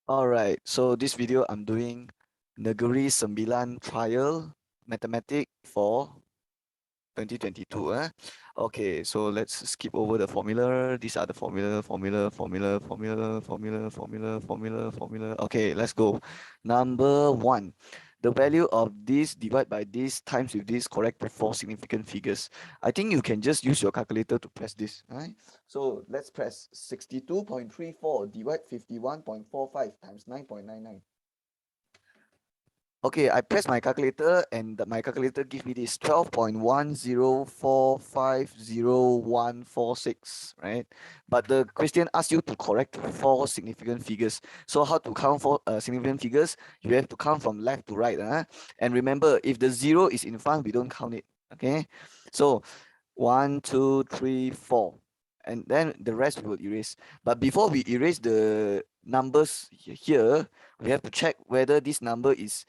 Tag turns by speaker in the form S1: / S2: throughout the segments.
S1: Alright, so this video I'm doing Negeri 9 trial Matematik for 2022. Okay, so let's skip over the formula. These are the formula. Okay, let's go. Number one, the value of this divide by this times with this correct to four significant figures. I think you can just use your calculator to press this. Right? So let's press 62.34 divide 51.45 times 9.99. Okay, I press my calculator and my calculator gives me this 12.10450146, right? But the question asks you to correct four significant figures. So how to count four significant figures? You have to count from left to right. And remember, if the zero is in front, we don't count it. Okay, so 1, 2, 3, 4. And then the rest we will erase. But before we erase the numbers here, we have to check whether this number is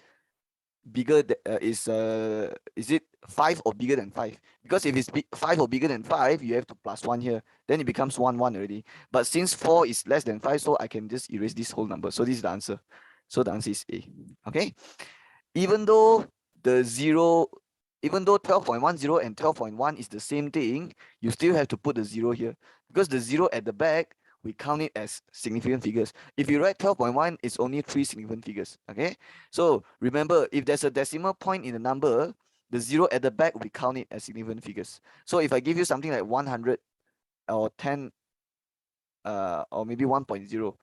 S1: bigger is it 5 or bigger than 5? Because if it's 5 or bigger than 5, you have to plus 1 here, then it becomes 1 1 already. But since 4 is less than 5, so I can just erase this whole number. So this is the answer. So the answer is A. Okay, even though the 0 even though 12.10 and 12.1 is the same thing, you still have to put the 0 here, because the 0 at the back, we count it as significant figures. If you write 12.1, it's only 3 significant figures. Okay, so remember, if there's a decimal point in the number, the 0 at the back, we count it as significant figures. So if I give you something like 100 or 10 or maybe 1.0,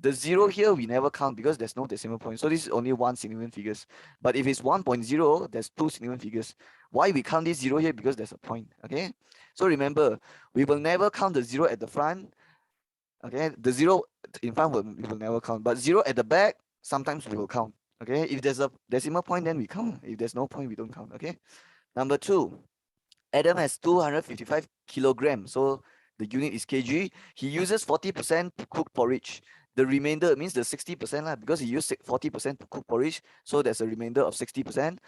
S1: the 0 here we never count because there's no decimal point. So this is only one significant figures. But if it's 1.0, there's two significant figures. Why we count this 0 here? Because there's a point. Okay. So remember, we will never count the 0 at the front. Okay. The 0 in front we will never count. But 0 at the back, sometimes we will count. Okay. If there's a decimal point, then we count. If there's no point, we don't count. Okay. Number two, Adam has 255 kilograms, so the unit is kg. He uses 40% to cook porridge. The remainder means the 60% lah, because he used 40% to cook porridge, so there's a remainder of 60%,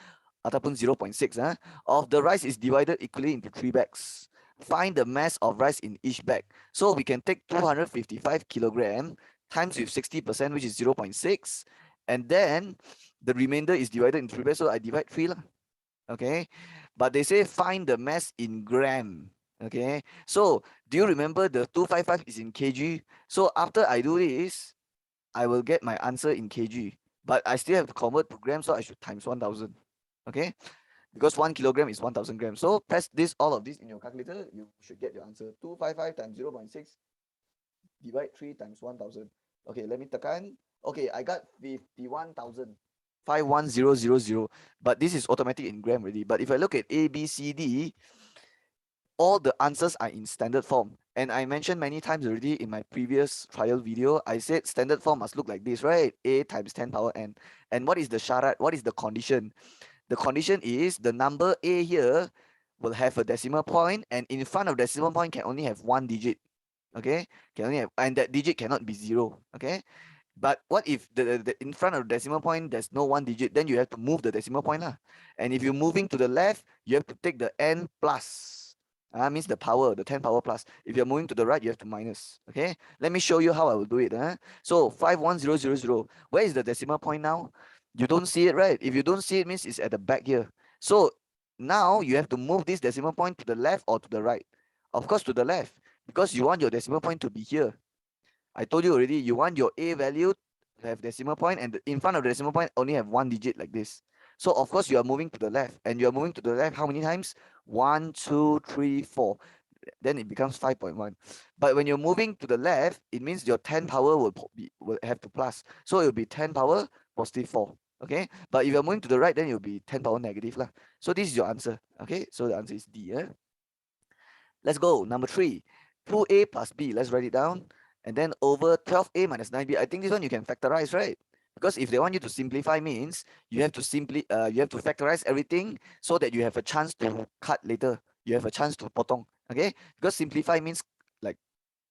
S1: ataupun 0.6 of the rice is divided equally into 3 bags. Find the mass of rice in each bag. So we can take 255 kilogram times with 60%, which is 0.6, and then the remainder is divided into 3 bags, so I divide 3 lah. Okay, but they say find the mass in gram. Okay, so do you remember the 255 is in kg? So after I do this, I will get my answer in kg, but I still have to convert to grams, so I should times 1000. Okay, because 1 kilogram is 1000 grams. So press this, all of this in your calculator, you should get your answer. 255 times 0.6 divide 3 times 1000. Okay, let me tekan. Okay, I got 51,000. 51000, but this is automatic in gram already. But if I look at A, B, C, D, all the answers are in standard form. And I mentioned many times already in my previous trial video, I said standard form must look like this, right? A times 10 power n. And what is the syarat? What is the condition? The condition is the number A here will have a decimal point, and in front of decimal point can only have one digit. Okay, can only have, and that digit cannot be 0. Okay, but what if the in front of the decimal point there's no one digit? Then you have to move the decimal point lah. And if you're moving to the left, you have to take the n plus. Means the power, the 10 power plus. If you're moving to the right, you have to minus. Okay, let me show you how I will do it. So 51000. Where is the decimal point now? You don't see it, right? If you don't see it, means it's at the back here. So now you have to move this decimal point to the left or to the right. Of course, to the left, because you want your decimal point to be here. I told you already, you want your A value to have decimal point, and in front of the decimal point only have one digit like this. So of course you are moving to the left, and you are moving to the left how many times? 1, 2, 3, 4. Then it becomes 5.1. But when you're moving to the left, it means your 10 power will have to plus. So it will be 10 power positive 4. Okay. But if you're moving to the right, then it will be 10 power negative lah. So this is your answer. Okay. So the answer is D. Let's go. Number 3. 2a plus b. Let's write it down. And then over 12a minus 9b. I think this one you can factorize, right? Because if they want you to simplify, means you have to factorize everything so that you have a chance to cut later. You have a chance to potong. Okay? Because simplify means like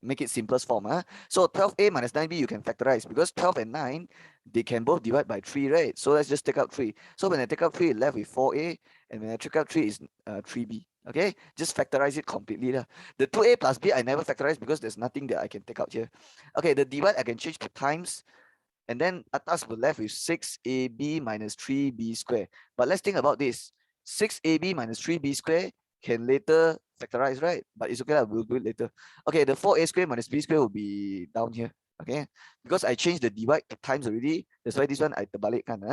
S1: make it simplest form. So 12a minus 9b you can factorize, because 12 and 9, they can both divide by 3, right? So let's just take out 3. So when I take out 3, left with 4a, and when I take out 3 is 3b. Okay, just factorize it completely. The 2a plus b I never factorize because there's nothing that I can take out here. Okay, the divide I can change to times, And then atas we're left with 6ab minus 3b square. But let's think about this. 6ab minus 3b square can later factorize, right? But it's okay, we'll do it later. Okay, the 4a square minus b square will be down here. Okay, because I changed the divide to times already. That's why this one I terbalikkan.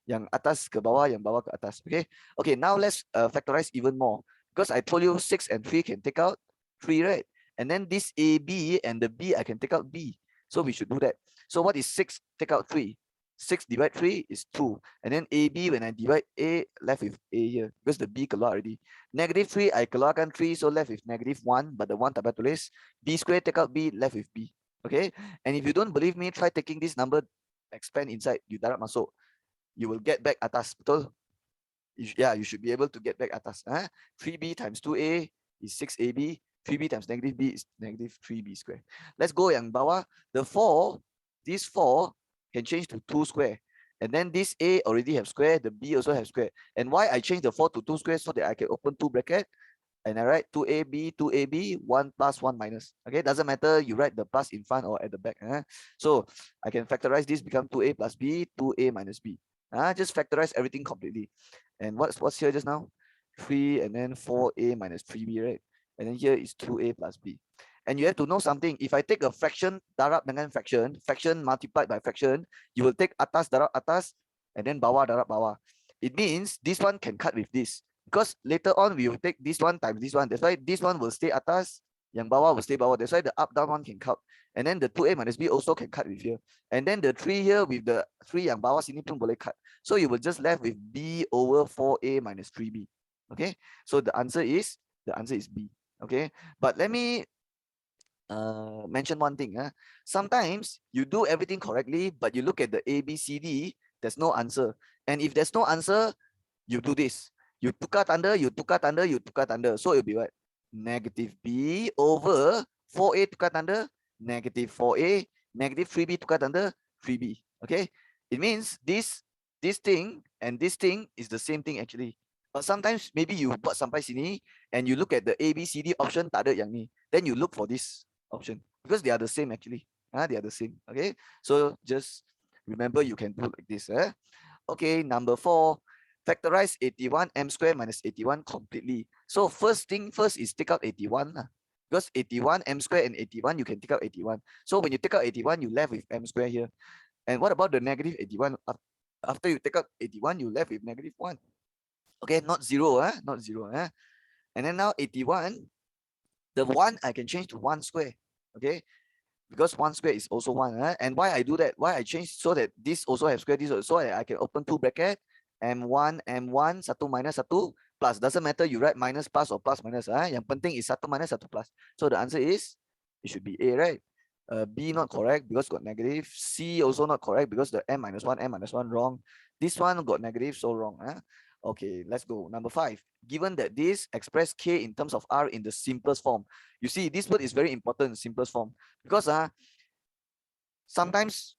S1: Yang atas ke bawah, yang bawah ke atas. Okay, okay, now let's factorize even more. Because I told you 6 and 3 can take out 3, right? And then this AB and the B, I can take out B. So we should do that. So what is 6? Take out 3. 6 divide 3 is 2. And then AB, when I divide A, left with A here. Because the B keluar already. Negative 3, I keluarkan 3, so left with negative 1. But the 1 tak payah tulis. B square, take out B, left with B. Okay? And if you don't believe me, try taking this number, expand inside. You darab masuk. You will get back atas. Betul? You should be able to get back atas. 3b times 2a is 6ab. 3b times negative b is negative 3b square. Let's go yang bawah. The 4, this 4 can change to 2 square. And then this a already have square, the b also have square. And why I change the 4 to 2 square? So that I can open 2 bracket. And I write 2ab, 2ab, 1 plus, 1 minus. Okay, doesn't matter you write the plus in front or at the back. So I can factorize this, become 2a plus b, 2a minus b. Just factorize everything completely. And what's here just now? 3 and then 4a minus 3b, right? And then here is 2a plus b. And you have to know something. If I take a fraction, darab dengan fraction, fraction multiplied by fraction, you will take atas darab atas, and then bawah darab bawah. It means this one can cut with this. Because later on, we will take this one times this one. That's why this one will stay atas, yang bawah will stay bawah. That's why the up down one can cut. And then the 2a minus b also can cut with here. And then the 3 here with the 3 yang bawah sini pun boleh cut. So you will just left with b over 4a minus 3b. Okay, so the answer is b. Okay, but let me mention one thing. Sometimes you do everything correctly, but you look at the A, B, C, D, there's no answer. And if there's no answer, you do this. You tukar tanda, you tukar tanda, you tukar tanda. So it'll be what? Negative B over 4A tukar tanda, negative 4A, negative 3B tukar tanda, 3B. Okay? It means this thing and this thing is the same thing actually. But sometimes maybe you buat sampai sini and you look at the A, B, C, D option, tak ada yang ni. Then you look for this option because they are the same actually. They are the same. Okay? So just remember you can do like this. Okay, number 4. Factorize 81 m square minus 81 completely. So first thing first is take out 81. Because 81 m square and 81, you can take out 81. So when you take out 81, you left with m square here. And what about the negative 81? After you take out 81, you left with negative 1. Okay, not 0. Not 0. And then now 81, the 1 I can change to 1 square. Okay, because 1 square is also 1. And why I do that? Why I change so that this also have square, this also, so I can open 2 bracket. M1, 1 minus 1 plus. Doesn't matter you write minus plus or plus minus. Yang penting is 1 minus 1 plus. So the answer is, it should be A, right? B not correct because got negative. C also not correct because the M minus 1 wrong. This one got negative, so wrong. Okay, let's go. Number 5. Given that this express K in terms of R in the simplest form. You see, this word is very important, simplest form. Because sometimes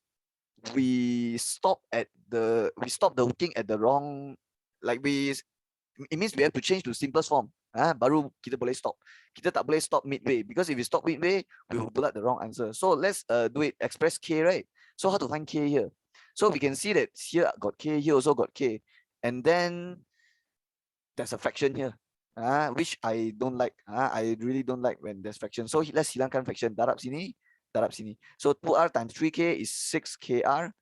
S1: we stop the working at the wrong, it means we have to change to simplest form. Baru kita boleh stop. Kita tak boleh stop midway because if we stop midway, we will pull out the wrong answer. So let's do it. Express K, right? So how to find K here? So we can see that here got K, here also got K, and then there's a fraction here, which I don't like. I really don't like when there's fraction. So let's hilangkan fraction. Darab sini, darab sini. So 2R times 3K is 6KR.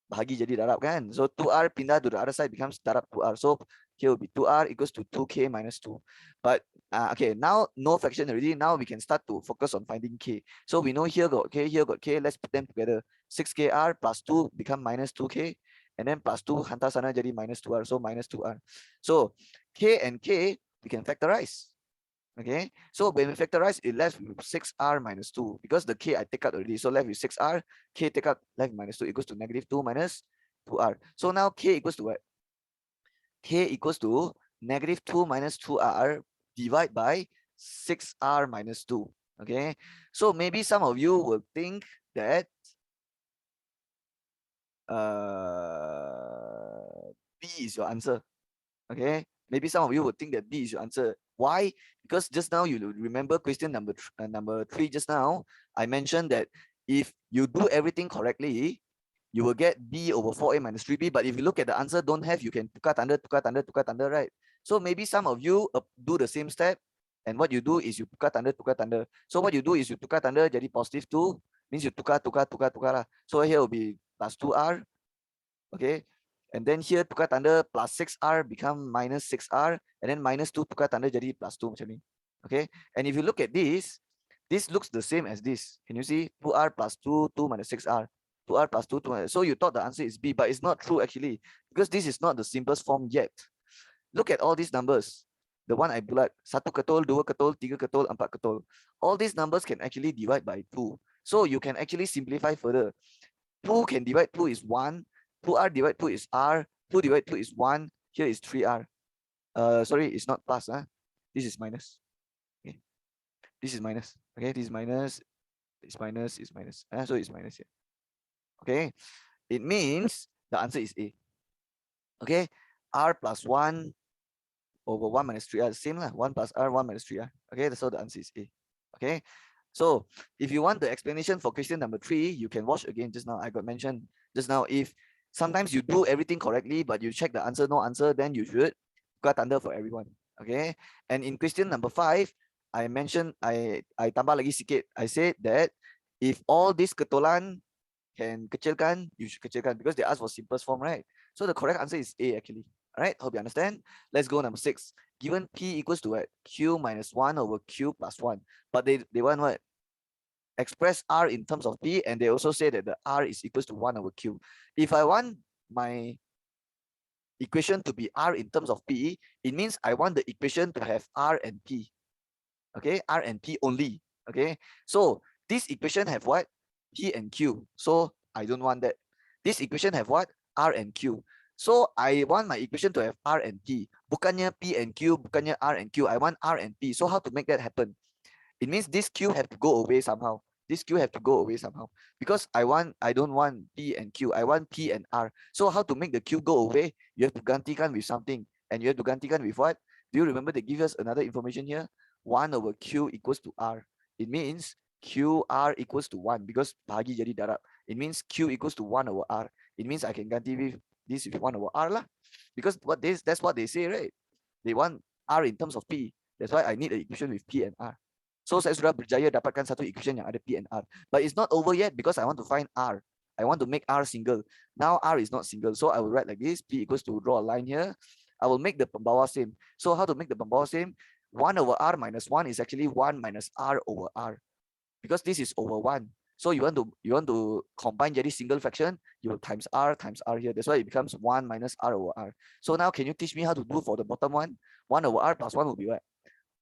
S1: Bahagi jadi darab kan. So 2R pindah to the other side becomes darab 2R. So here will be 2R equals to 2K minus 2. But okay, now no fraction already. Now we can start to focus on finding K. So we know here got K, here got K. Let's put them together. 6KR plus 2 become minus 2K. And then plus 2 hantar sana jadi minus 2R. So minus 2R. So K and K we can factorize. Okay, so when we factorize, it left with 6R minus 2 because the K I take out already. So left with 6R, K take out, left minus 2 equals to negative 2 minus 2R. So now K equals to what? K equals to negative 2 minus 2R divided by 6R minus 2. Okay, so maybe some of you will think that B is your answer. Okay, maybe some of you would think that B is your answer. Why? Because just now you remember question number 3 just now, I mentioned that if you do everything correctly, you will get B over 4A minus 3B. But if you look at the answer, don't have, you can tukar tanda, right? So maybe some of you do the same step. And what you do is you tukar tanda. So what you do is you tukar tanda jadi positive 2. Means you tukar lah. So here will be plus 2R. Okay. And then here tukar tanda plus 6R become minus 6R. And then minus 2 tukar tanda jadi plus 2 macam ni. Okay. And if you look at this looks the same as this. Can you see? 2R plus 2, 2 minus 6R. 2R plus 2, 2 minus. So you thought the answer is B, but it's not true actually. Because this is not the simplest form yet. Look at all these numbers. The one I bulat. 1 ketul, 2 ketul, 3 ketul, 4 ketul. All these numbers can actually divide by 2. So you can actually simplify further. 2 can divide 2 is 1. 2R divide 2 is R. 2 divide 2 is 1. Here is 3R. Sorry, it's not plus. This is minus. Okay. This is minus. Okay, this is minus. It's minus, it's minus. So it's minus here. Okay. It means the answer is A. Okay. R plus 1 over 1 minus 3R. Same lah. 1 plus R, 1 minus 3R. Okay, so the answer is A. Okay. So if you want the explanation for question number 3, you can watch again just now. I got mentioned just now. If sometimes you do everything correctly, but you check the answer, no answer, then you should got under for everyone. Okay. And in question number 5, I mentioned, I tambah lagi sikit. I said that if all this ketulan can kecilkan, you should kecilkan because they asked for simplest form, right? So the correct answer is A actually. All right, hope you understand. Let's go number 6. Given P equals to what? Q minus 1 over Q plus 1. But they want what? Express R in terms of P, and they also say that the R is equals to 1 over Q. If I want my equation to be R in terms of P, it means I want the equation to have R and P. Okay, R and P only. Okay, so this equation have what? P and Q. So I don't want that. This equation have what? R and Q. So I want my equation to have R and P. Bukannya P and Q, bukannya R and Q. I want R and P. So how to make that happen? It means this Q have to go away somehow. This Q have to go away somehow. Because I don't want P and Q. I want P and R. So how to make the Q go away? You have to gantikan with something. And you have to gantikan with what? Do you remember they give us another information here? 1 over Q equals to R. It means QR equals to 1 because bahagi jadi darab. It means Q equals to 1 over R. It means I can ganti with this with 1 over R lah. Because that's what they say, right? They want R in terms of P. That's why I need an equation with P and R. So saya sudah berjaya dapatkan satu equation yang ada P and R. But it's not over yet because I want to find R. I want to make R single. Now R is not single. So I will write like this. P equals to, draw a line here. I will make the pembawa same. So how to make the pembawa same? 1 over R minus 1 is actually 1 minus R over R. Because this is over 1. So you want to combine jadi single fraction, you will times R here. That's why it becomes 1 minus R over R. So now can you teach me how to do for the bottom one? 1 over R plus 1 will be what?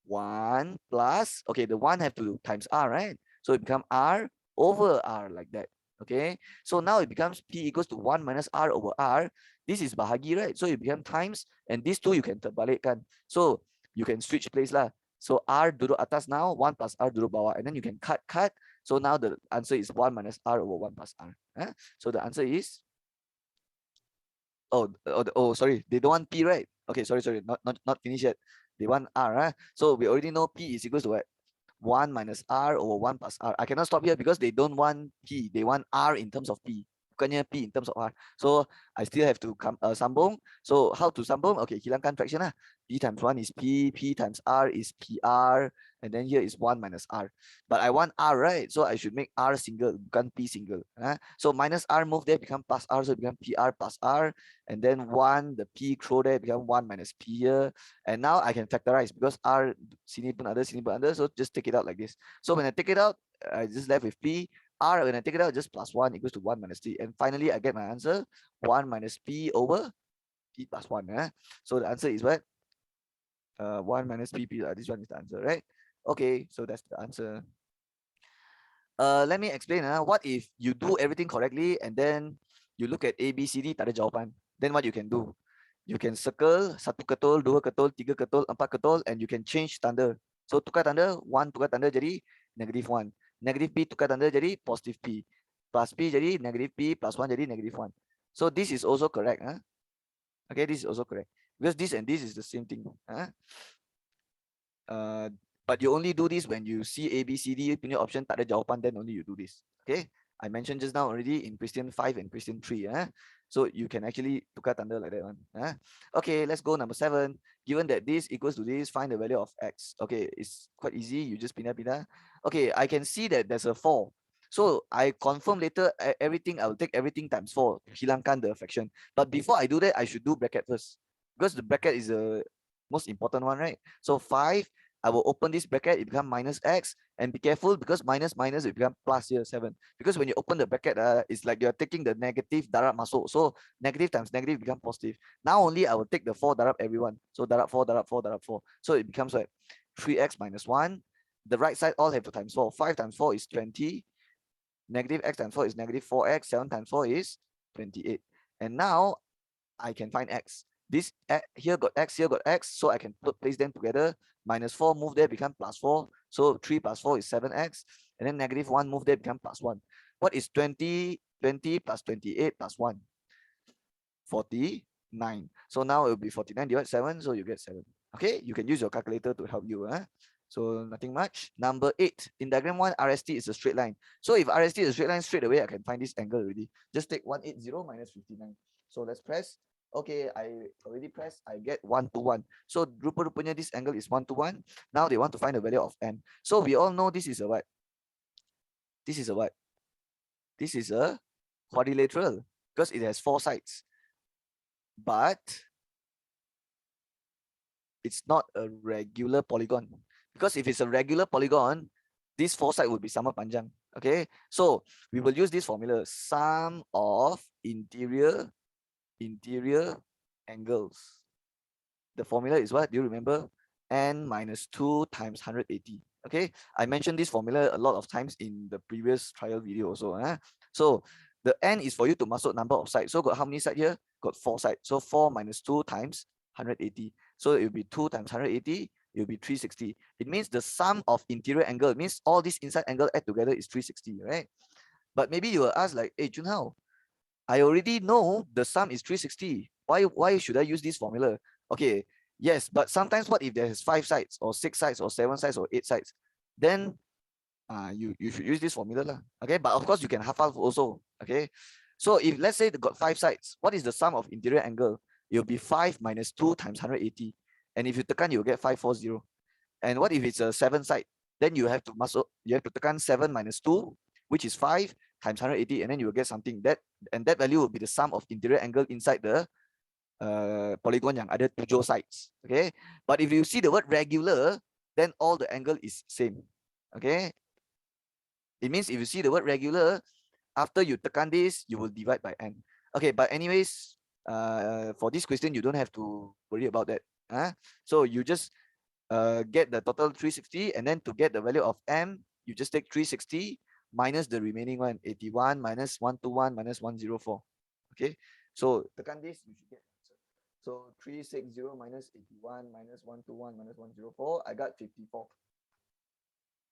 S1: 1 plus, okay, the 1 have to times R, right? So it becomes R over R like that. Okay, so now it becomes P equals to 1 minus R over R. This is bahagi, right? So it becomes times, and these two you can terbalikkan. So you can switch place lah. So R duduk atas now, 1 plus R duduk bawah, and then you can cut. So now the answer is 1 minus R over 1 plus R. So the answer is, oh, sorry, they don't want P, right? Okay, sorry, not finished yet. They want R. So we already know P is equals to what? 1 minus R over 1 plus R. I cannot stop here because they don't want P. They want R in terms of P. Bukannya P in terms of R. So I still have to sambung. So how to sambung? Okay, hilangkan fraction lah. P times 1 is P. P times R is PR. And then here is 1 minus R. But I want R, right? So I should make R single, bukan P single. So minus R move there, become plus R. So it become PR plus R. And then 1, the P throw there, become 1 minus P here. And now I can factorize because R sini pun ada, sini pun ada. So just take it out like this. So when I take it out, I just left with P. R, when I take it out, just plus 1 equals to 1 minus T. And finally, I get my answer, 1 minus P over P plus 1. So the answer is what? 1 minus P. This one is the answer, right? Okay, so that's the answer. Let me explain. What if you do everything correctly and then you look at A, B, C, D, tak ada jawapan? Then what you can do? You can circle 1 ketul, 2 ketul, 3 ketul, 4 ketul, and you can change tanda. So tukar tanda, 1 tukar tanda jadi negative 1. Negative P tukar tanda jadi positive P. Plus P jadi negative P, plus 1 jadi negative 1. So this is also correct. Okay, this is also correct. Because this and this is the same thing. But you only do this when you see A, B, C, D punya option tak ada jawapan, then only you do this. Okay. I mentioned just now already in question 5 and question 3. So you can actually tukar tanda like that one. Okay, let's go number 7. Given that this equals to this, find the value of x. Okay, it's quite easy. You just pindah. Okay, I can see that there's a 4. So I confirm later everything. I will take everything times 4. Hilangkan the fraction. But before I do that, I should do bracket first. Because the bracket is the most important one, right? So 5, I will open this bracket, it becomes minus x, and be careful because minus minus it becomes plus here 7. Because when you open the bracket, it's like you're taking the negative darab masuk. So negative times negative become positive. Now only I will take the 4 darab everyone. So darab 4, darab 4, darab 4. So it becomes like 3x minus 1. The right side all have to times 4. 5 times 4 is 20. Negative x times 4 is negative 4x. 7 times 4 is 28. And now I can find x. This here got x, here got x, so I can place them together. Minus 4 move there, become plus 4. So 3 plus 4 is 7x. And then negative 1 move there, become plus 1. What is 20? 20 plus 28 plus 1? 49. So now it will be 49 divided 7, so you get 7. Okay, you can use your calculator to help you. So nothing much. Number 8. In diagram 1, RST is a straight line. So if RST is a straight line, straight away I can find this angle already. Just take 180 minus 59. So let's press. Okay, I already pressed. I get 1 to 1. So rupa-rupanya this angle is 1 to 1. Now they want to find the value of n. So we all know this is a what? This is a what? This is a quadrilateral because it has 4 sides. But it's not a regular polygon. Because if it's a regular polygon, this 4 side would be sama panjang. Okay, so we will use this formula: sum of interior angles. The formula is what? Do you remember? N minus 2 times 180. Okay, I mentioned this formula a lot of times in the previous trial video also. So the N is for you to masuk number of sides. So got how many sides here? Got 4 sides. So 4 minus 2 times 180. So it will be 2 times 180. It will be 360. It means the sum of interior angle, it means all this inside angle add together is 360, right? But maybe you will ask like, hey, Junhao, I already know the sum is 360. Why should I use this formula? Okay, yes, but sometimes what if there's 5 sides or 6 sides or 7 sides or 8 sides? Then you should use this formula lah. Okay, but of course you can half also. Okay, so if let's say they got 5 sides, what is the sum of interior angle? It will be 5 minus 2 times 180. And if you tekan, you'll get 540. And what if it's a 7 side? Then you have to tekan 7 minus 2, which is 5 times 180, and then you will get something that value will be the sum of interior angle inside the polygon yang ada 7 sides. Okay, but if you see the word regular, then all the angle is same. Okay, it means if you see the word regular, after you tekan this, you will divide by n. Okay, but anyways, for this question, you don't have to worry about that. So you just get the total 360, and then to get the value of m, you just take 360 minus the remaining one, 81 minus 121 minus 104. Okay, so tekan this, you should get answer. So 360 minus 81 minus 121 minus 104, I got 54.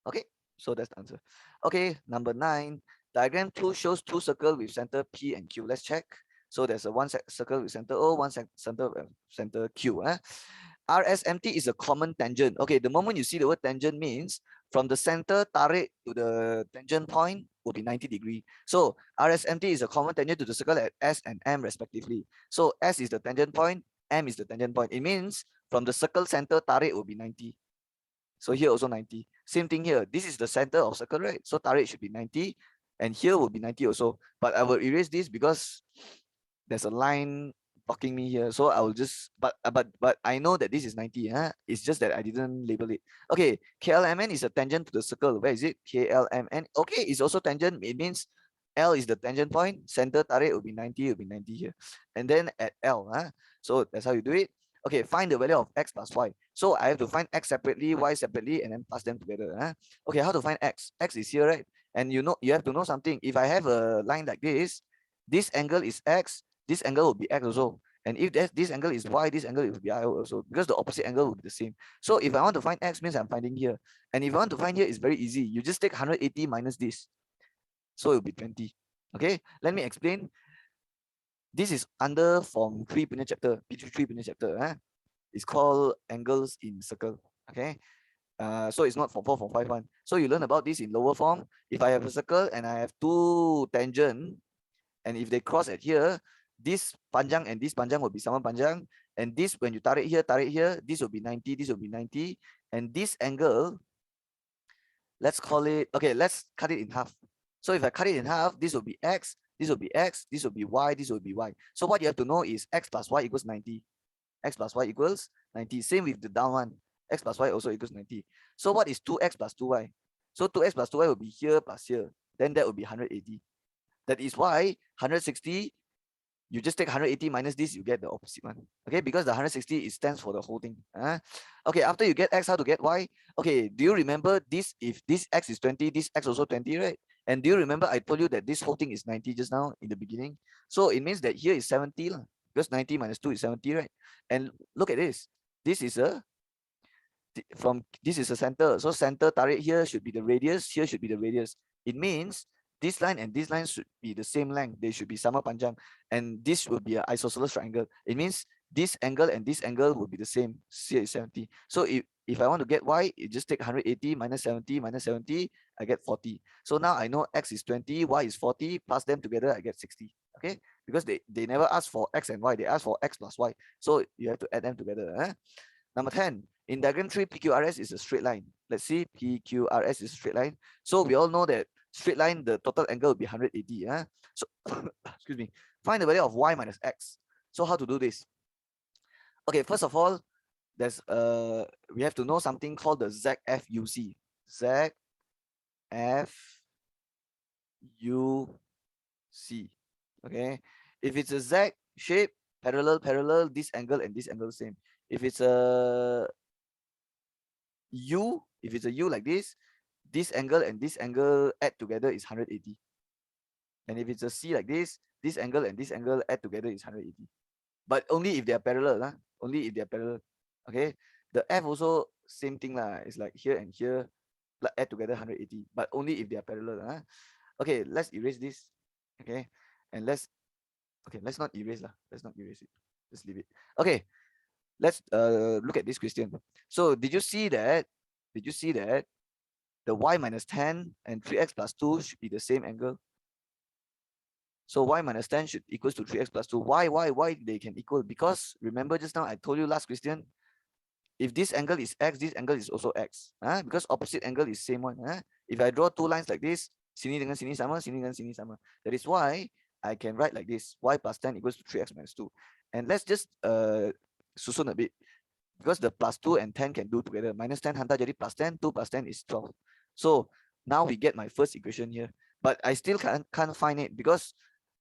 S1: Okay, so that's the answer. Okay, number 9. Diagram 2 shows 2 circles with center P and Q. Let's check. So there's a one circle with center O, one center Q. RSMT is a common tangent. Okay, the moment you see the word tangent means from the center tarik to the tangent point will be 90 degrees. So RSMT is a common tangent to the circle at S and M respectively. So S is the tangent point, M is the tangent point. It means from the circle center tarik will be 90. So here also 90. Same thing here. This is the center of circle, right? So tarik should be 90. And here will be 90 also. But I will erase this because there's a line blocking me here. So I will just, but I know that this is 90. It's just that I didn't label it. Okay, KLMN is a tangent to the circle. Where is it? KLMN. Okay, it's also tangent. It means L is the tangent point. Center tarik will be 90. It will be 90 here. And then at L. So that's how you do it. Okay, find the value of x plus y. So I have to find x separately, y separately, and then plus them together. Okay, how to find x? X is here, right? And you have to know something. If I have a line like this angle is x, this angle will be x also. And if this angle is y, this angle will be y also, because the opposite angle will be the same. So if I want to find x, means I'm finding here. And if I want to find here, it's very easy. You just take 180 minus this. So it will be 20. Okay, let me explain. This is under Form 3 chapter, P3 chapter. It's called angles in circle. Okay. So it's not 4, 4, 5, 1. So you learn about this in lower form. If I have a circle and I have two tangent, and if they cross at here, this panjang and this panjang will be sama panjang, and this, when you tarik here, this will be 90, this will be 90, and this angle, let's call it, okay, let's cut it in half. So if I cut it in half, this will be x, this will be x, this will be y, this will be y. So what you have to know is x plus y equals 90. X plus y equals 90. Same with the down one. X plus y also equals 90. So what is 2x plus 2y? So 2x plus 2y will be here plus here. Then that will be 180. That is why 160, you just take 180 minus this, you get the opposite one. Okay, because the 160 is stands for the whole thing. Okay, after you get x, how to get y? Okay, do you remember this? If this x is 20, this x also 20, right? And do you remember I told you that this whole thing is 90 just now in the beginning? So it means that here is 70 lah, because 90 minus 2 is 70, right? And look at this. This is a this is a center. So center tarik here should be the radius, here should be the radius. It means this line and this line should be the same length. They should be sama panjang. And this will be an isosceles triangle. It means this angle and this angle will be the same. Here is 70. So if I want to get y, you just take 180 minus 70, I get 40. So now I know x is 20, y is 40, plus them together, I get 60. Okay, because they never ask for x and y, they ask for x plus y. So you have to add them together. Number 10, in diagram 3, PQRS is a straight line. Let's see, PQRS is a straight line. So we all know that straight line, the total angle will be 180. So, excuse me, find the value of y minus x. So how to do this? Okay, first of all, there's we have to know something called the ZFUC. ZFUC. Okay, if it's a Z shape, parallel, this angle and this angle same. If it's a U, if it's a U like this angle and this angle add together is 180. And if it's a C like this angle and this angle add together is 180. But only if they are parallel, only if they are parallel. Okay, the F also same thing lah. It's like here and here, like add together 180, but only if they are parallel. Okay, let's erase this. Okay, and let's not erase lah. Let's not erase it. Just leave it. Okay, let's look at this question. So did you see that? The y minus 10 and 3x plus 2 should be the same angle? So y minus 10 should equals to 3x plus 2. Why they can equal? Because remember just now I told you last question, if this angle is x, this angle is also x. Because opposite angle is same one. If I draw two lines like this, sini dengan sini sama, sini dengan sini sama. That is why I can write like this, y plus 10 equals to 3x minus 2. And let's just susun a bit. Because the plus 2 and 10 can do together. Minus 10 hantar jadi plus 10, 2 plus 10 is 12. So now we get my first equation here. But I still can't find it because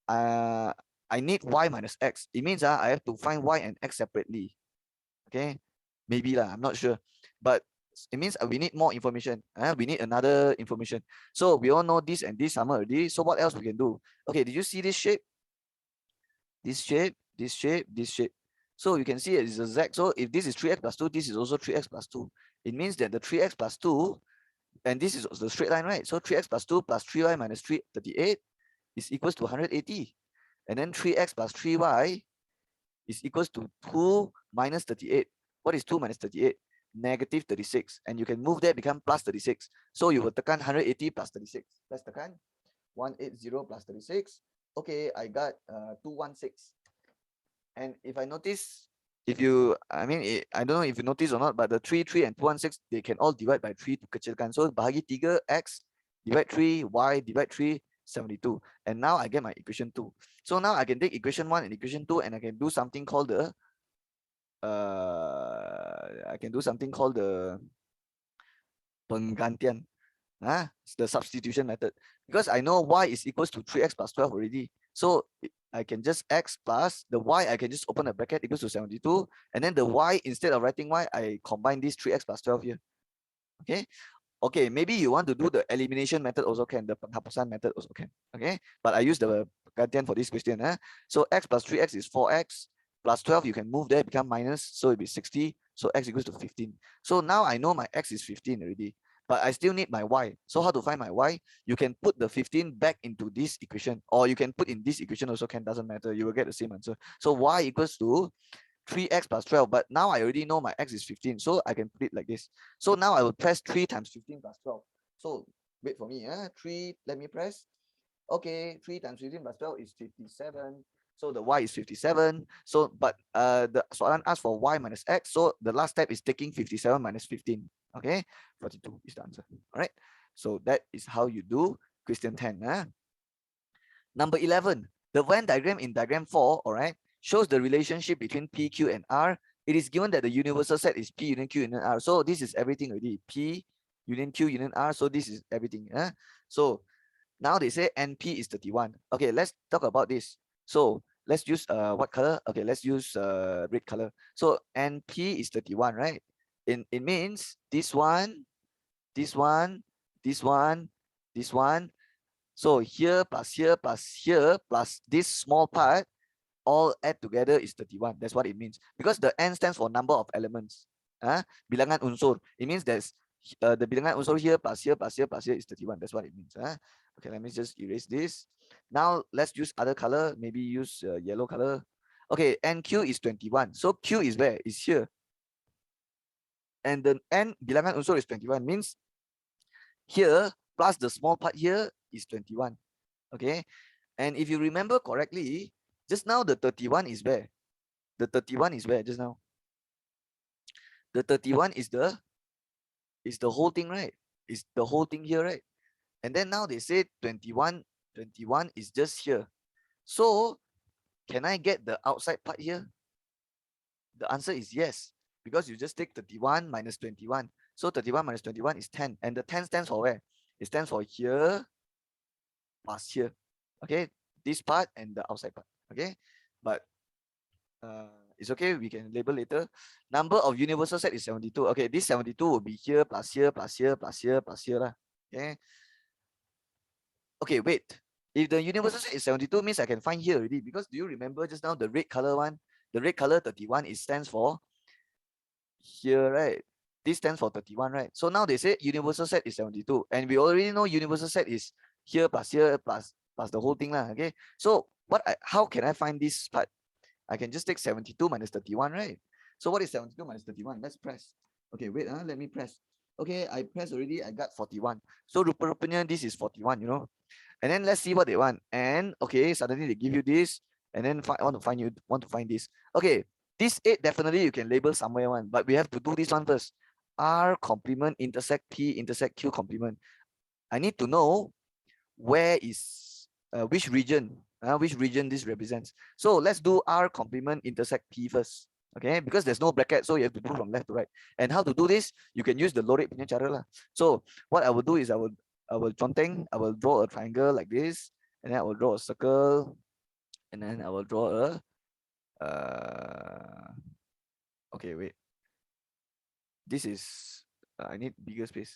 S1: I need y minus x. It means I have to find y and x separately. Okay, maybe lah, I'm not sure. But it means we need more information. We need another information. So we all know this and this sama already. So what else we can do? Okay, did you see this shape? This shape, this shape, this shape. So you can see it is a Z. So if this is 3x plus 2, this is also 3x plus 2. It means that the 3x plus 2, and this is the straight line, right? So 3x plus 2 plus 3y minus 3, 38 is equals to 180. And then 3x plus 3y is equals to 2 minus 38. What is 2 minus 38? Negative 36. And you can move that, become plus 36. So you will tekan 180 plus 36. Let's tekan 180 plus 36. Okay, I got 216. And if I notice, I don't know if you notice or not, but the 3, 3 and 216, they can all divide by 3 to kecilkan. So bahagi 3, x, divide 3, y, divide 3, 72. And now I get my equation 2. So now I can take equation 1 and equation 2 and I can do something called the penggantian. It's the substitution method. Because I know y is equals to 3x plus 12 already. So I can just x plus the y, I can just open a bracket equals to 72. And then the y, instead of writing y, I combine this 3x plus 12 here. Okay, maybe you want to do the elimination method also can, the penghapusan method also can. Okay, but I use the penggantian for this question. So x plus 3x is 4x plus 12, you can move there, become minus, so it'll be 60. So x equals to 15. So now I know my x is 15 already, but I still need my y. So how to find my y? You can put the 15 back into this equation, or you can put in this equation also can, doesn't matter. You will get the same answer. So y equals to 3x plus 12, but now I already know my x is 15, so I can put it like this. So now I will press 3 times 15 plus 12. So wait for me, 3, let me press. Okay, 3 times 15 plus 12 is 57. So the y is 57. So, but the soalan asks for y minus x. So the last step is taking 57 minus 15. Okay, 42 is the answer. All right. So that is how you do question 10. Number 11, the Venn diagram in diagram 4, all right, shows the relationship between P, Q, and R. It is given that the universal set is P union Q union R. So this is everything already. P union Q union R. So this is everything. So now they say NP is 31. Okay, let's talk about this. So let's use what color? Okay, let's use red color. So NP is 31, right? It means this one, this one, this one, this one. So here plus here plus here plus this small part all add together is 31. That's what it means. Because the N stands for number of elements. Bilangan unsur. It means there's the bilangan unsur here plus here plus here plus here is 31. That's what it means. Okay, let me just erase this. Now let's use other color. Maybe use yellow color. Okay, NQ is 21. So Q is where? Is here. And the N bilangan unsur is 21. Means here plus the small part here is 21. Okay. And if you remember correctly, just now the 31 is where? The 31 is where just now? The 31 is the whole thing, right? Is the whole thing here, right? And then now they say 21 is just here. So can I get the outside part here? The answer is yes, because you just take 31 minus 21. So 31 minus 21 is 10. And the 10 stands for where? It stands for here plus here. Okay, this part and the outside part. Okay, but it's okay, we can label later. Number of universal set is 72. Okay, this 72 will be here plus here plus here plus here plus here lah. Okay. Okay, wait. If the universal set is 72 means I can find here already, because do you remember just now the red color one? The red color 31 it stands for here, right? This stands for 31, right? So now they say universal set is 72, and we already know universal set is here plus the whole thing lah. Okay. So how can I find this part? I can just take 72 minus 31, right? So what is 72 minus 31? Let's press. Okay, wait, let me press. Okay, I pressed already, I got 41. So rupa-rupanya this is 41, you know. And then let's see what they want. And okay, suddenly they give you this, and then want to find this. Okay, this 8 definitely you can label somewhere one, but we have to do this one first. R complement intersect P intersect Q complement. I need to know where is which region this represents. So let's do R complement intersect P first. Okay, because there's no bracket, so you have to do from left to right. And how to do this? You can use the lorek punya cara lah. So what I will do is I will draw a triangle like this, and then I will draw a circle, and then I will draw a okay, wait. This is I need bigger space.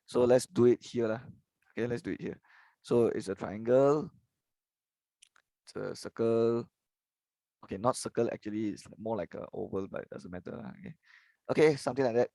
S1: So let's do it here lah. Okay, let's do it here. So it's a triangle. It's a circle. Okay, not circle actually, it's more like a oval, but it doesn't matter. Okay. Okay, something like that.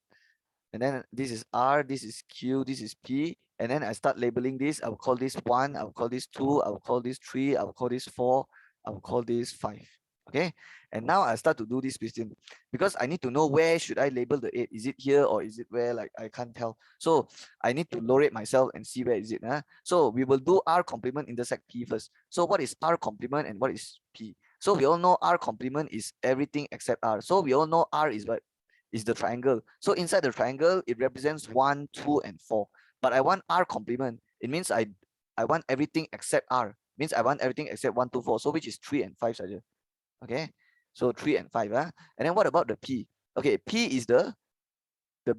S1: And then this is R, this is Q, this is P. And then I start labeling this. I will call this 1, I will call this 2, I will call this 3, I will call this 4, I will call this 5. Okay. And now I start to do this question, because I need to know where should I label the 8. Is it here or is it where? Like I can't tell. So I need to locate myself and see where is it. So we will do R complement intersect P first. So what is R complement and what is P? So we all know R complement is everything except R. So we all know R is what? Is the triangle. So inside the triangle, it represents 1, 2, and 4. But I want R complement. It means I want everything except R. Means I want everything except 1, 2, 4. So which is 3 and 5 saja. Okay. So 3 and 5. And then what about the P? Okay, P is the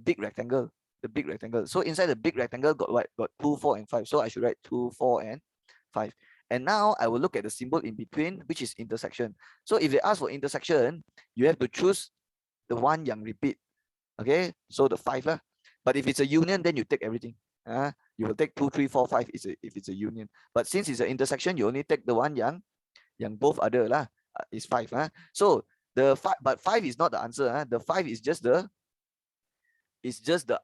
S1: big rectangle. The big rectangle. So inside the big rectangle got what? Got 2, 4, and 5. So I should write 2, 4, and 5. And now I will look at the symbol in between, which is intersection. So if they ask for intersection, you have to choose the one yang repeat. Okay, so the 5 lah. But if it's a union, then you take everything. You will take 2, 3, 4, 5 if it's a union. But since it's an intersection, you only take the one yang both other lah. Is 5. So the 5, but 5 is not the answer. The 5 is just the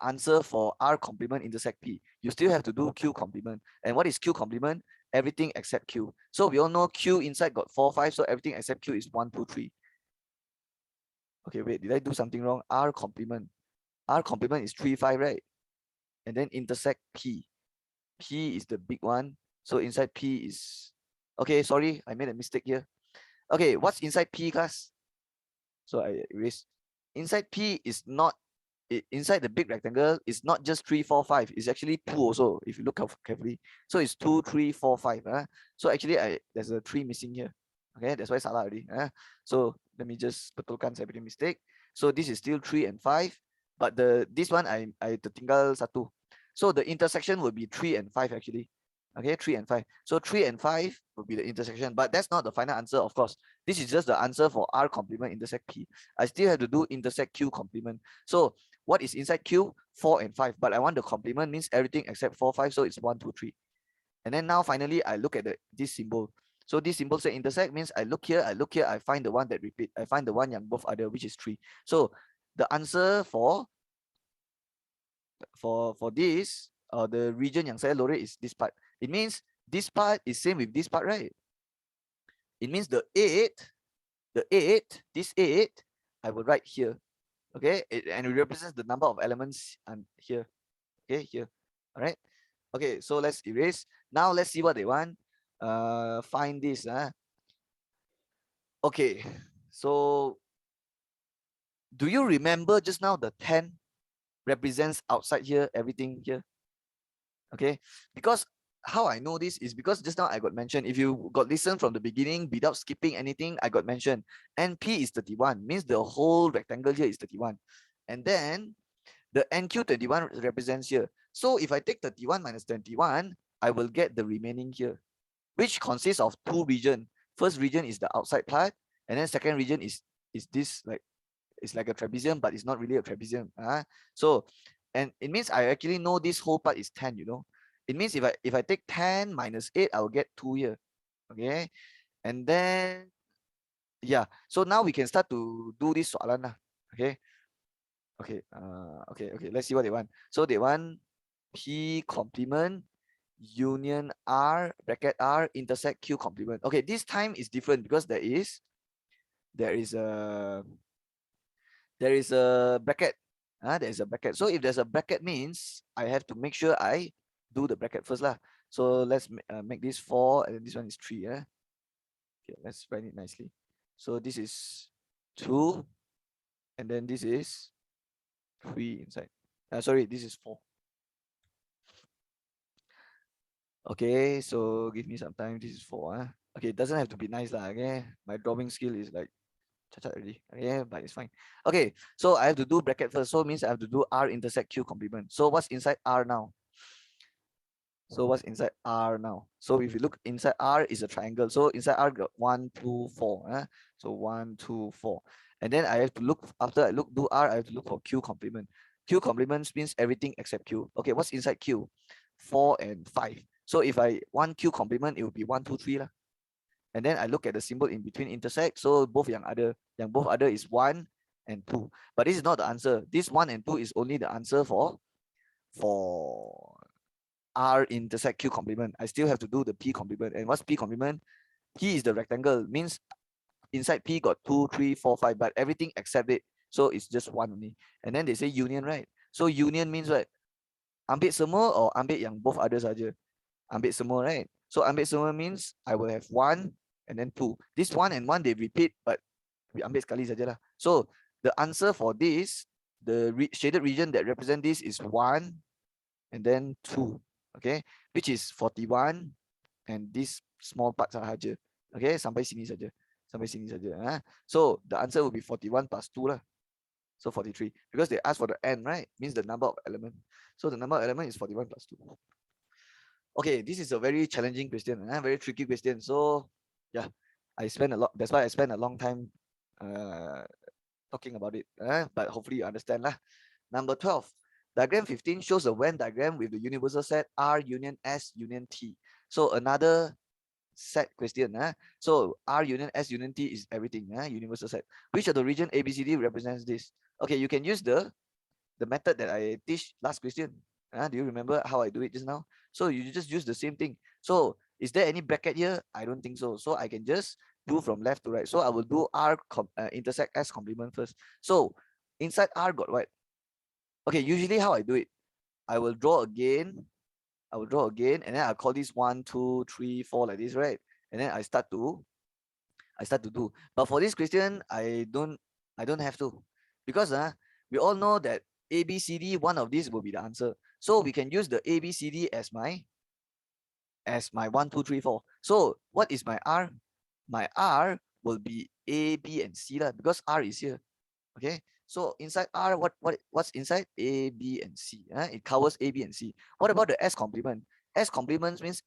S1: answer for R complement intersect P. You still have to do Q complement. And what is Q complement? Everything except Q. So we all know Q inside got 4, 5. So everything except Q is 1, 2, 3. Okay, wait, did I do something wrong? R complement. R complement is 3, 5, right? And then intersect P. P is the big one. So inside P is, okay, sorry, I made a mistake here. Okay, what's inside P, class? So I erase. Inside P is not, inside the big rectangle is not just 3, 4, 5. It's actually 2 also, if you look carefully. So it's 2, 3, 4, 5. So actually, there's a 3 missing here. Okay, that's why salah already. So let me just betulkan saya punya mistake. So this is still 3 and 5. But this one, I tertinggal satu. So the intersection will be 3 and 5 actually. Okay, 3 and 5. So 3 and 5 will be the intersection. But that's not the final answer, of course. This is just the answer for R complement intersect P. I still have to do intersect Q complement. So what is inside Q? 4 and 5. But I want the complement means everything except 4, 5. So it's 1, 2, 3. And then now finally I look at this symbol. So this symbol say intersect means I look here, I find the one that repeat. I find the one yang both other, which is 3. So the answer for this, the region yang saya lorek is this part. It means this part is same with this part, right? It means the 8, this 8, I will write here. Okay, and it represents the number of elements and here. Okay, here. All right. Okay, so let's erase. Now let's see what they want. Find this. Okay, so do you remember just now the 10 represents outside here, everything here? Okay, because how I know this is because just now I got mentioned, if you got listened from the beginning without skipping anything, I got mentioned NP is 31, means the whole rectangle here is 31. And then the NQ21 represents here. So if I take 31 minus 21, I will get the remaining here, which consists of 2 regions. First region is the outside part, and then second region is this, like, it's like a trapezium, but it's not really a trapezium. So, and it means I actually know this whole part is 10, you know. It means if I take 10 minus 8, I will get 2 here. Okay. And then, yeah. So now we can start to do this soalan lah. Okay. Okay. Okay. Let's see what they want. So they want P complement union R bracket R intersect Q complement. Okay, this time is different because there is a bracket. There is a bracket. So if there's a bracket means I have to make sure I do the bracket first lah. So let's make this 4 and then this one is 3. Okay, let's write it nicely. So this is 2 and then this is 3 inside. Sorry, this is 4. Okay, so give me some time. This is 4. Okay, it doesn't have to be nice lah. Okay, my drawing skill is like already. Yeah, but it's fine. Okay, so I have to do bracket first. So means I have to do R intersect Q complement. So what's inside R now? So what's inside R now? So if you look inside R is a triangle. So inside R got 1, 2, 4. So 1, 2, 4. And then I have to look, after I do R, I have to look for Q complement. Q complement means everything except Q. Okay, what's inside Q? 4 and 5. So if I want Q complement, it will be 1, 2, 3 lah. And then I look at the symbol in between intersect. So both yang both other is 1 and 2. But this is not the answer. This 1 and 2 is only the answer for R intersect Q complement. I still have to do the P complement. And what's P complement? P is the rectangle, means inside P got 2, 3, 4, 5, but everything except it. So it's just 1 only. And then they say union, right? So union means what? Ambil semua or ambil yang both others saja? Ambil semua, right? So ambil semua means I will have 1 and then 2. This 1 and 1 they repeat, but we ambil sekali saja lah. So the answer for this, the shaded region that represent this is 1 and then 2. Okay, which is 41 and this small part sahaja. Okay, sampai sini saja. Sampai sini saja. So the answer will be 41 plus 2 lah. So 43. Because they ask for the n, right? Means the number of element. So the number of element is 41 plus 2. Okay, this is a very challenging question, very tricky question. So yeah, that's why I spent a long time talking about it. But hopefully you understand lah. Number 12. Diagram 15 shows a Venn diagram with the universal set R union S union T. So another set question. So R union S union T is everything. Universal set. Which of the region ABCD represents this? Okay, you can use the method that I teach last question. Do you remember how I do it just now? So you just use the same thing. So is there any bracket here? I don't think so. So I can just do from left to right. So I will do R intersect S complement first. So inside R got what? Okay, usually how I do it, I will draw again. And then I'll call this 1, 2, 3, 4 like this, right? And then I start to do. But for this question, I don't have to, because we all know that A, B, C, D, one of these will be the answer. So we can use the A, B, C, D as my 1, 2, 3, 4. So what is my R? My R will be A, B, and C lah, because R is here. Okay. So inside R, what's inside? A, B, and C. It covers A, B, and C. What about the S complement? S complement means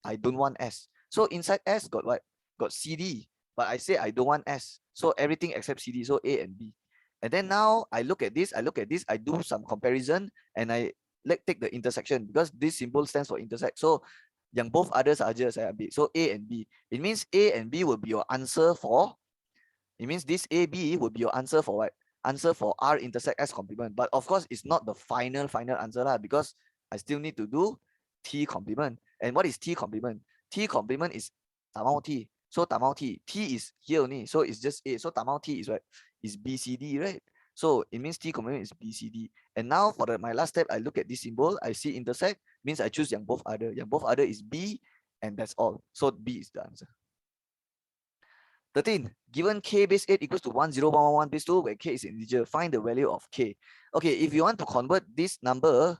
S1: I don't want S. So inside S got what? Got CD. But I say I don't want S. So everything except CD. So A and B. And then now I look at this, I do some comparison, and I take the intersection, because this symbol stands for intersect. So yang both others are just B. So A and B. It means A and B will be your answer for, it means this A, B will be your answer for what? Answer for R intersect S complement. But of course, it's not the final answer lah, because I still need to do T complement. And what is T complement? T complement is tamau T. So tamau T. T is here only. So it's just A. So tamau T is what? Is B, C, D, right? So it means T complement is B, C, D. And now for my last step, I look at this symbol. I see intersect. Means I choose yang both other. Yang both other is B. And that's all. So B is the answer. 13. Given k base 8 equals to 1, 0, 1, 1, 1 base 2, where k is an integer, find the value of k. Okay, if you want to convert this number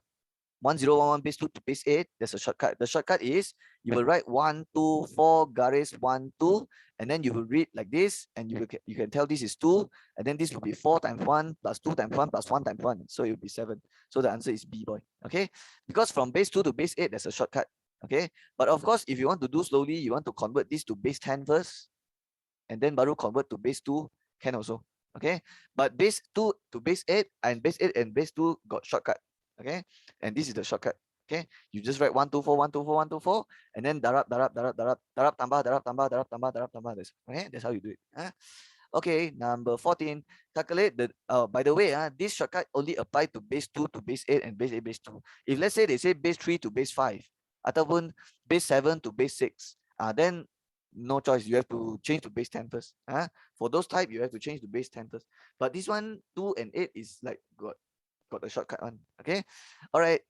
S1: 1, 0, 1, 1 base 2 to base 8, there's a shortcut. The shortcut is you will write 1, 2, 4, garis 1, 2, and then you will read like this, and you can tell this is 2, and then this will be 4 times 1 plus 2 times 1 plus 1 times 1. So it will be 7. So the answer is B, boy. Okay, because from base 2 to base 8, there's a shortcut. Okay, but of course, if you want to do slowly, you want to convert this to base 10 first, and then baru convert to base 2 can also. Okay, but base 2 to base 8 and base 8 and base 2 got shortcut. Okay, and this is the shortcut. Okay, you just write 1, 2, 4, 1, 2, 4, 1, 2, 4, and then darab tambah. Okay, that's how you do it. Okay, number 14. Calculate the, by the way, this shortcut only apply to base 2 to base 8 and base 8 base 2. If let's say they say base 3 to base 5, ataupun base 7 to base 6, then no choice, you have to change to base 10 first. For those type, you have to change to base 10 first. But this one, 2 and 8 is like got a shortcut one. Okay. All right.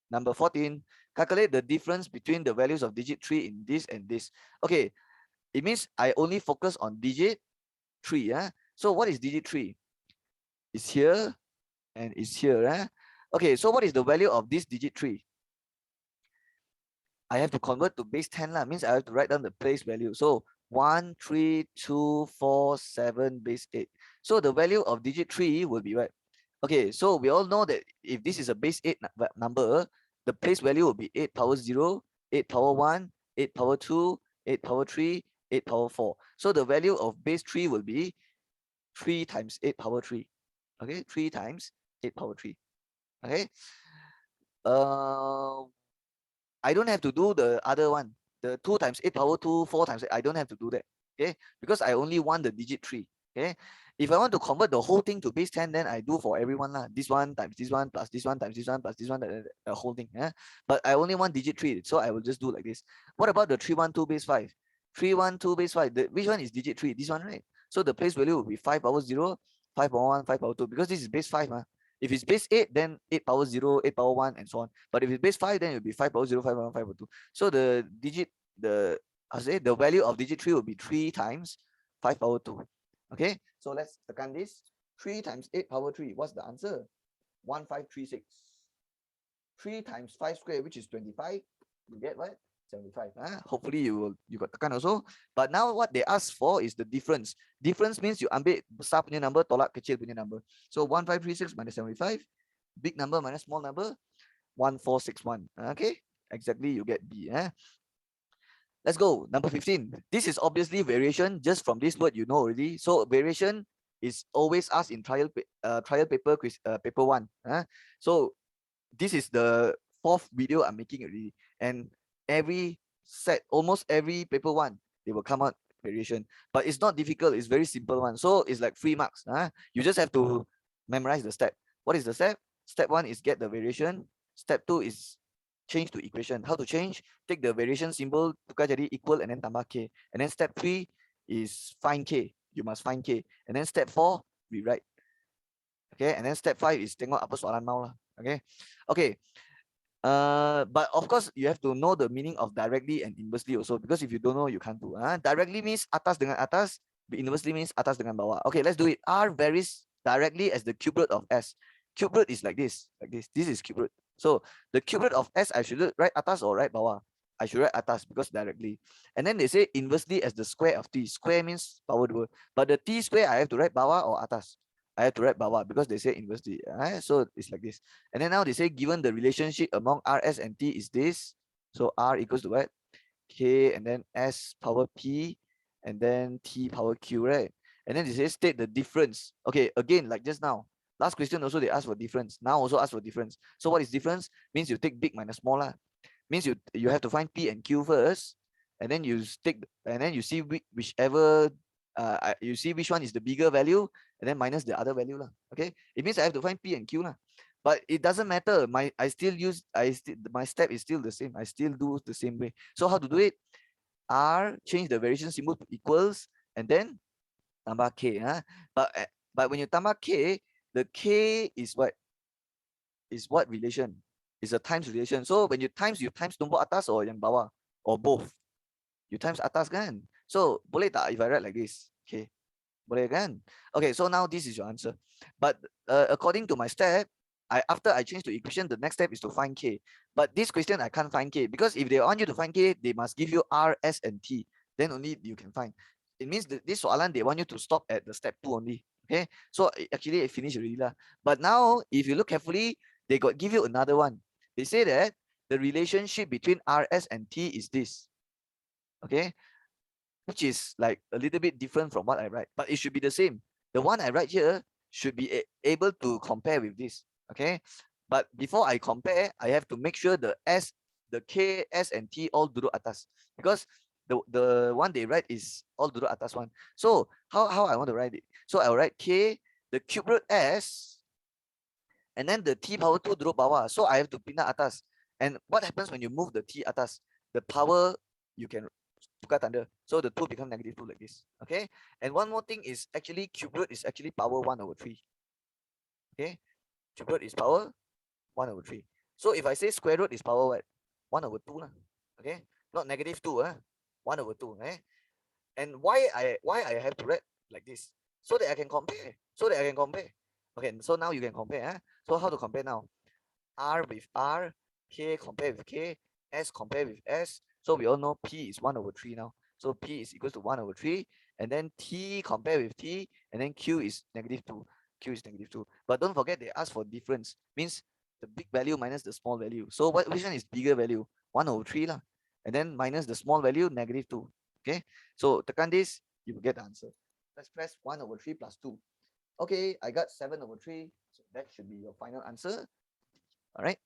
S1: Number 14. Calculate the difference between the values of digit 3 in this and this. Okay. It means I only focus on digit 3. So what is digit 3? It's here and it's here. Okay. So what is the value of this digit 3? I have to convert to base 10 lah. Means I have to write down the place value. So 1, 3, 2, 4, 7, base 8. So the value of digit 3 will be what? Okay, so we all know that if this is a base 8 number, the place value will be 8 power 0, 8 power 1, 8 power 2, 8 power 3, 8 power 4. So the value of base 3 will be 3 times 8 power 3. Okay, 3 times 8 power 3. Okay. I don't have to do the other one. The 2 times 8 power 2, 4 times 8, I don't have to do that. Okay, because I only want the digit 3. Okay, if I want to convert the whole thing to base 10, then I do for everyone lah. This one times this one plus this one times this one plus this one, the whole thing. But I only want digit 3, so I will just do like this. What about the 312 base 5? 312 base 5, which one is digit 3? This one, right? So the place value will be 5 power 0, 5 power 1, 5 power 2, because this is base 5. If it's base 8, then 8 power 0, 8 power 1, and so on. But if it's base 5, then it will be 5 power 0, 5 power 1, 5 power 2. So the value of digit 3 will be 3 times 5 power 2. Okay, so let's tekan this. 3 times 8 power 3. What's the answer? 1536. 3 times 5 square, which is 25. You get what? 75. Hopefully you got tekan also. But now what they ask for is the difference. Difference means you ambil besar punya number, tolak kecil punya number. So 1536 minus 75. Big number minus small number. 1461. Okay, exactly, you get B. Let's go. Number 15. This is obviously variation. Just from this word, you know already. So variation is always asked in trial paper quiz, paper 1. So this is the 4th video I'm making already. And every set, almost every paper 1, they will come out variation. But it's not difficult. It's very simple one. So it's like 3 marks. You just have to memorize the step. What is the step? Step 1 is get the variation. Step 2 is change to equation. How to change? Take the variation symbol, tukar jadi equal, and then tambah k. And then step 3, is find K. You must find K. And then step 4, rewrite. Okay, and then step 5 is tengok apa soalan mau lah. Okay, okay. But of course you have to know the meaning of directly and inversely also, because if you don't know, you can't do. Directly means atas dengan atas, inversely means atas dengan bawah. Okay, let's do it. R varies directly as the cube root of S. Cube root is like this, like this. This is cube root. So the cube root of S, I should write atas or write bawah? I should write atas because directly. And then they say inversely as the square of T. Square means power 2. But the T square, I have to write bawah or atas? I have to write bawah because they say inversely. So it's like this. And then now they say given the relationship among Rs and T is this. So R equals to what? K and then S power P and then T power Q, right? And then they say state the difference. Okay, again, like just now. Last question also they ask for difference. Now also ask for difference. So what is difference? Means you take big minus small lah. Means you have to find P and Q first, and then you see whichever you see which one is the bigger value, and then minus the other value lah. Okay, it means I have to find P and Q lah. But it doesn't matter. My step is still the same. I still do the same way. So how to do it? R, change the variation symbol to equals, and then tambah K. But when you tambah K, the K is what? Is what relation? It's a times relation. So when you times nombor atas or yang bawah or both. You times atas kan? So boleh tak if I write like this? Okay. Boleh kan? Okay, so now this is your answer. But according to my step, after I change to equation, the next step is to find K. But this question I can't find K because if they want you to find K, they must give you R, S, and T. Then only you can find. It means that this soalan, they want you to stop at the step 2 only. Okay, so actually it finished already lah. But now, if you look carefully, they give you another one. They say that the relationship between R, S, and T is this. Okay, which is like a little bit different from what I write, but it should be the same. The one I write here should be able to compare with this. Okay, but before I compare, I have to make sure the S, the K, S, and T all duduk atas, because the one they write is all duduk atas one. So how I want to write it? So I'll write K, the cube root S, and then the T power 2 duduk bawah. So I have to pindah atas. And what happens when you move the T atas? The power you can tukar tanda. So the 2 become negative 2 like this. Okay. And one more thing is actually cube root is actually power 1/3. Okay. Cube root is power 1/3. So if I say square root is power what? 1/2 lah. Okay. Not negative 2. 1/2. Okay. And why I have to write like this? So that I can compare. Okay. So now you can compare. So how to compare now? R with R, K compare with K, S compare with S. So we all know P is 1/3 now. So P is equals to 1/3. And then T compare with T. And then Q is negative 2. Q is negative 2. But don't forget they ask for difference. Means the big value minus the small value. So which one is bigger value? 1/3 lah. And then minus the small value, negative 2. Okay. So tekan this, you will get the answer. Let's press 1/3 plus 2. Okay, I got 7/3. So that should be your final answer. All right.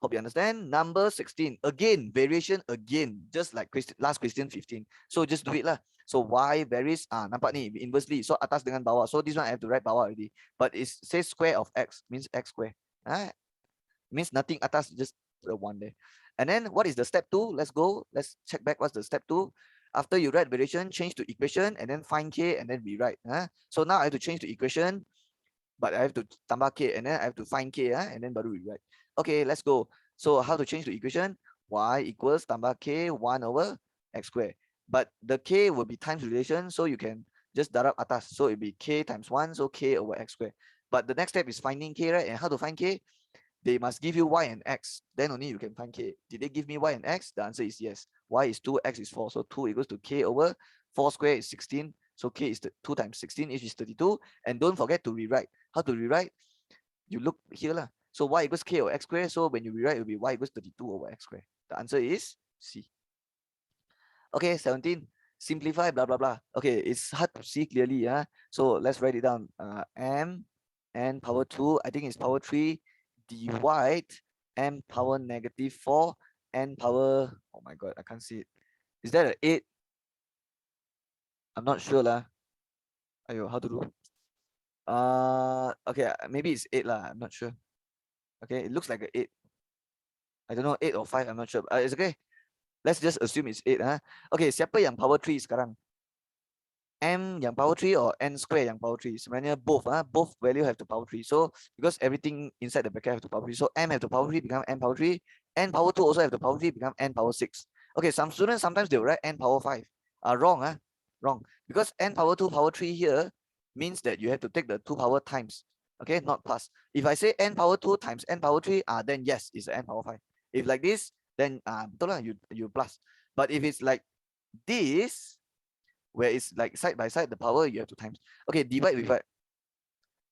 S1: Hope you understand. Number 16. Again, variation again. Just like last question 15. So just do it lah. So Y varies. Nampak ni inversely. So atas dengan bawah. So this one I have to write bawah already. But it says square of X. Means X square. Means nothing atas. Just the one there. And then what is the step 2? Let's go. Let's check back what's the step 2. After you write variation, change to equation. And then find K. And then rewrite. So now I have to change to equation. But I have to tambah K. And then I have to find K. And then baru rewrite. Okay, let's go. So how to change the equation? Y equals tambah K 1/X squared. But the K will be times relation, so you can just darab atas. So it'll be K times 1, so K/X squared. But the next step is finding K, right? And how to find K? They must give you Y and X. Then only you can find K. Did they give me Y and X? The answer is yes. Y is 2, X is 4. So 2 equals to K/4 squared is 16. So K is 2 times 16, which is 32. And don't forget to rewrite. How to rewrite? You look here lah. So Y equals K/X squared. So when you rewrite, it will be Y equals 32/X squared. The answer is C. Okay, 17. Simplify, blah, blah, blah. Okay, it's hard to see clearly. So let's write it down. M n power 2, I think it's power 3, divide m power -4, n power, oh my God, I can't see it. Is that an 8? I'm not sure lah. Ayo, how to do? Okay, maybe it's 8 lah. I'm not sure. Okay, it looks like an 8. I don't know, 8 or 5, I'm not sure. It's okay. Let's just assume it's 8. Okay, siapa yang power 3 sekarang? M yang power 3 or N square yang power 3. Sebenarnya both value have to power 3. So because everything inside the bracket have to power 3. So M have to power 3 become N power 3. N power 2 also have to power 3 become N power 6. Okay, some students sometimes they will write N power 5. Wrong. Wrong. Because N power 2 power 3 here means that you have to take the 2 power times. Okay, not plus. If I say N power 2 times N power 3, then yes, it's N power 5. If like this, then betul lah, you plus. But if it's like this, where it's like side by side, the power you have to times. Okay, divide with what?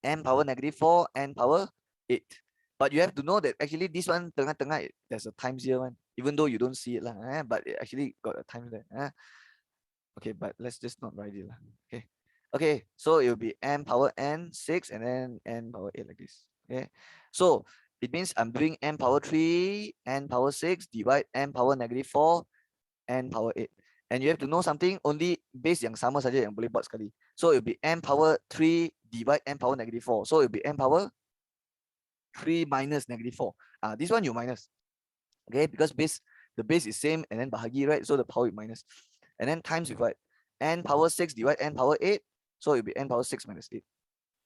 S1: N power -4, N power 8. But you have to know that actually this one, tengah-tengah, there's a times here one, even though you don't see it lah, but it actually got a times there. Okay, but let's just not write it lah. Okay, so it will be N power N6 and then N power 8 like this. Okay, so it means I'm doing N power 3, N power 6, divide N power -4, N power 8. And you have to know something, only base yang sama saja yang boleh buat sekali. So it will be N power 3 divide N power -4. So it will be N power 3 minus -4. This one you minus. Okay, because the base is same and then bahagi, right? So the power is minus. And then times with what? N power 6 divide N power 8. So it will be N power 6 minus 8.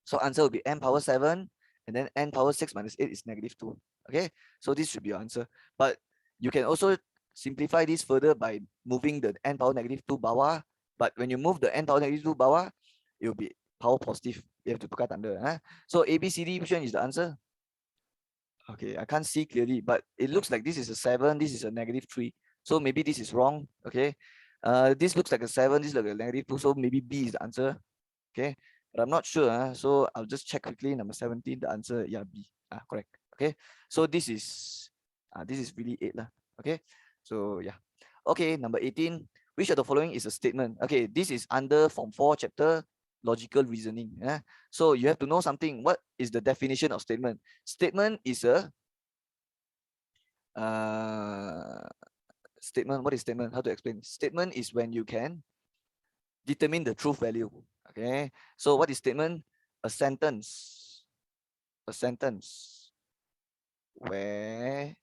S1: So answer will be N power 7. And then N power 6 minus 8 is -2. Okay, so this should be your answer. But you can also simplify this further by moving the N power -2 bawah. But when you move the N power -2 bawah, it will be power positive. You have to tukar tanda. So A, B, C, D, which one is the answer? Okay, I can't see clearly, but it looks like this is a 7, this is a -3. So maybe this is wrong. Okay, this looks like a 7, this looks like a -2. So maybe B is the answer. Okay, but I'm not sure. So I'll just check quickly. Number 17, the answer, yeah, B. Correct. Okay, so this is really 8 lah. Okay, so yeah. Okay, number 18, which of the following is a statement? Okay, this is under Form 4 chapter logical reasoning. So you have to know something. What is the definition of statement? Statement is a statement. What is statement? How to explain? Statement is when you can determine the truth value. Okay, so what is statement? A sentence where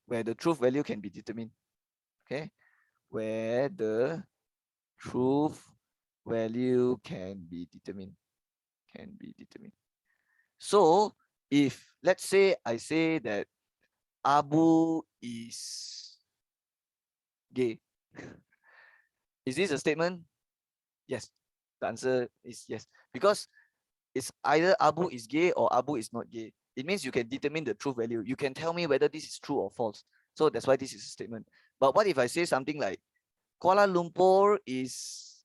S1: the truth value can be determined. Okay, where the truth value can be determined. So if let's say I say that Abu is gay, is this a statement? Yes, the answer is yes, because it's either Abu is gay or Abu is not gay. It means you can determine the true value. You can tell me whether this is true or false. So that's why this is a statement. But what if I say something like Kuala Lumpur is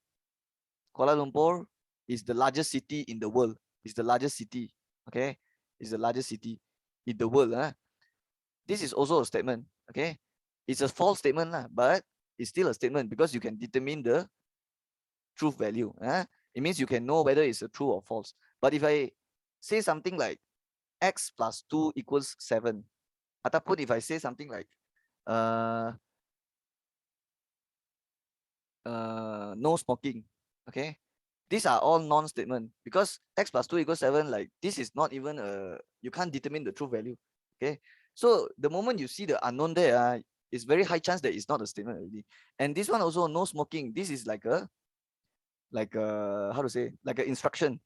S1: the largest city in the world. It's the largest city. Okay, it's the largest city in the world. This is also a statement. Okay, it's a false statement, but it's still a statement because you can determine the truth value. It means you can know whether it's a true or false. But if I say something like x plus 2 equals 7, ataupun if I say something like no smoking, okay, these are all non-statement because x plus 2 equals 7, like this is not even you can't determine the true value. Okay, so the moment you see the unknown there, it's very high chance that it's not a statement already. And this one also, no smoking, this is like a how to say, like an instruction.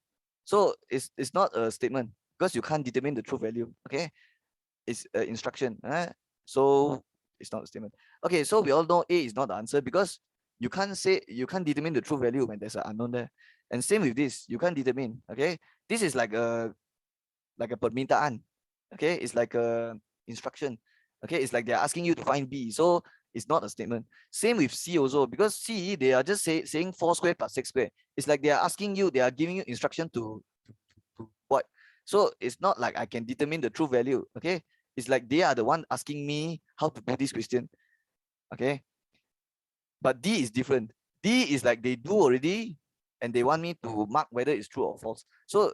S1: So it's not a statement because you can't determine the true value. Okay, it's an instruction. So it's not a statement. Okay, so we all know A is not the answer because you can't determine the true value when there's an unknown there. And same with this, you can't determine. Okay, this is like a permintaan. Okay, it's like a instruction. Okay, it's like they're asking you to find B. So it's not a statement. Same with C also, because C, they are just saying 4 square plus 6 square. It's like they are asking you, they are giving you instruction to what. So it's not like I can determine the true value. Okay, it's like they are the one asking me how to do this question. Okay, but D is different. D is like they do already and they want me to mark whether it's true or false. So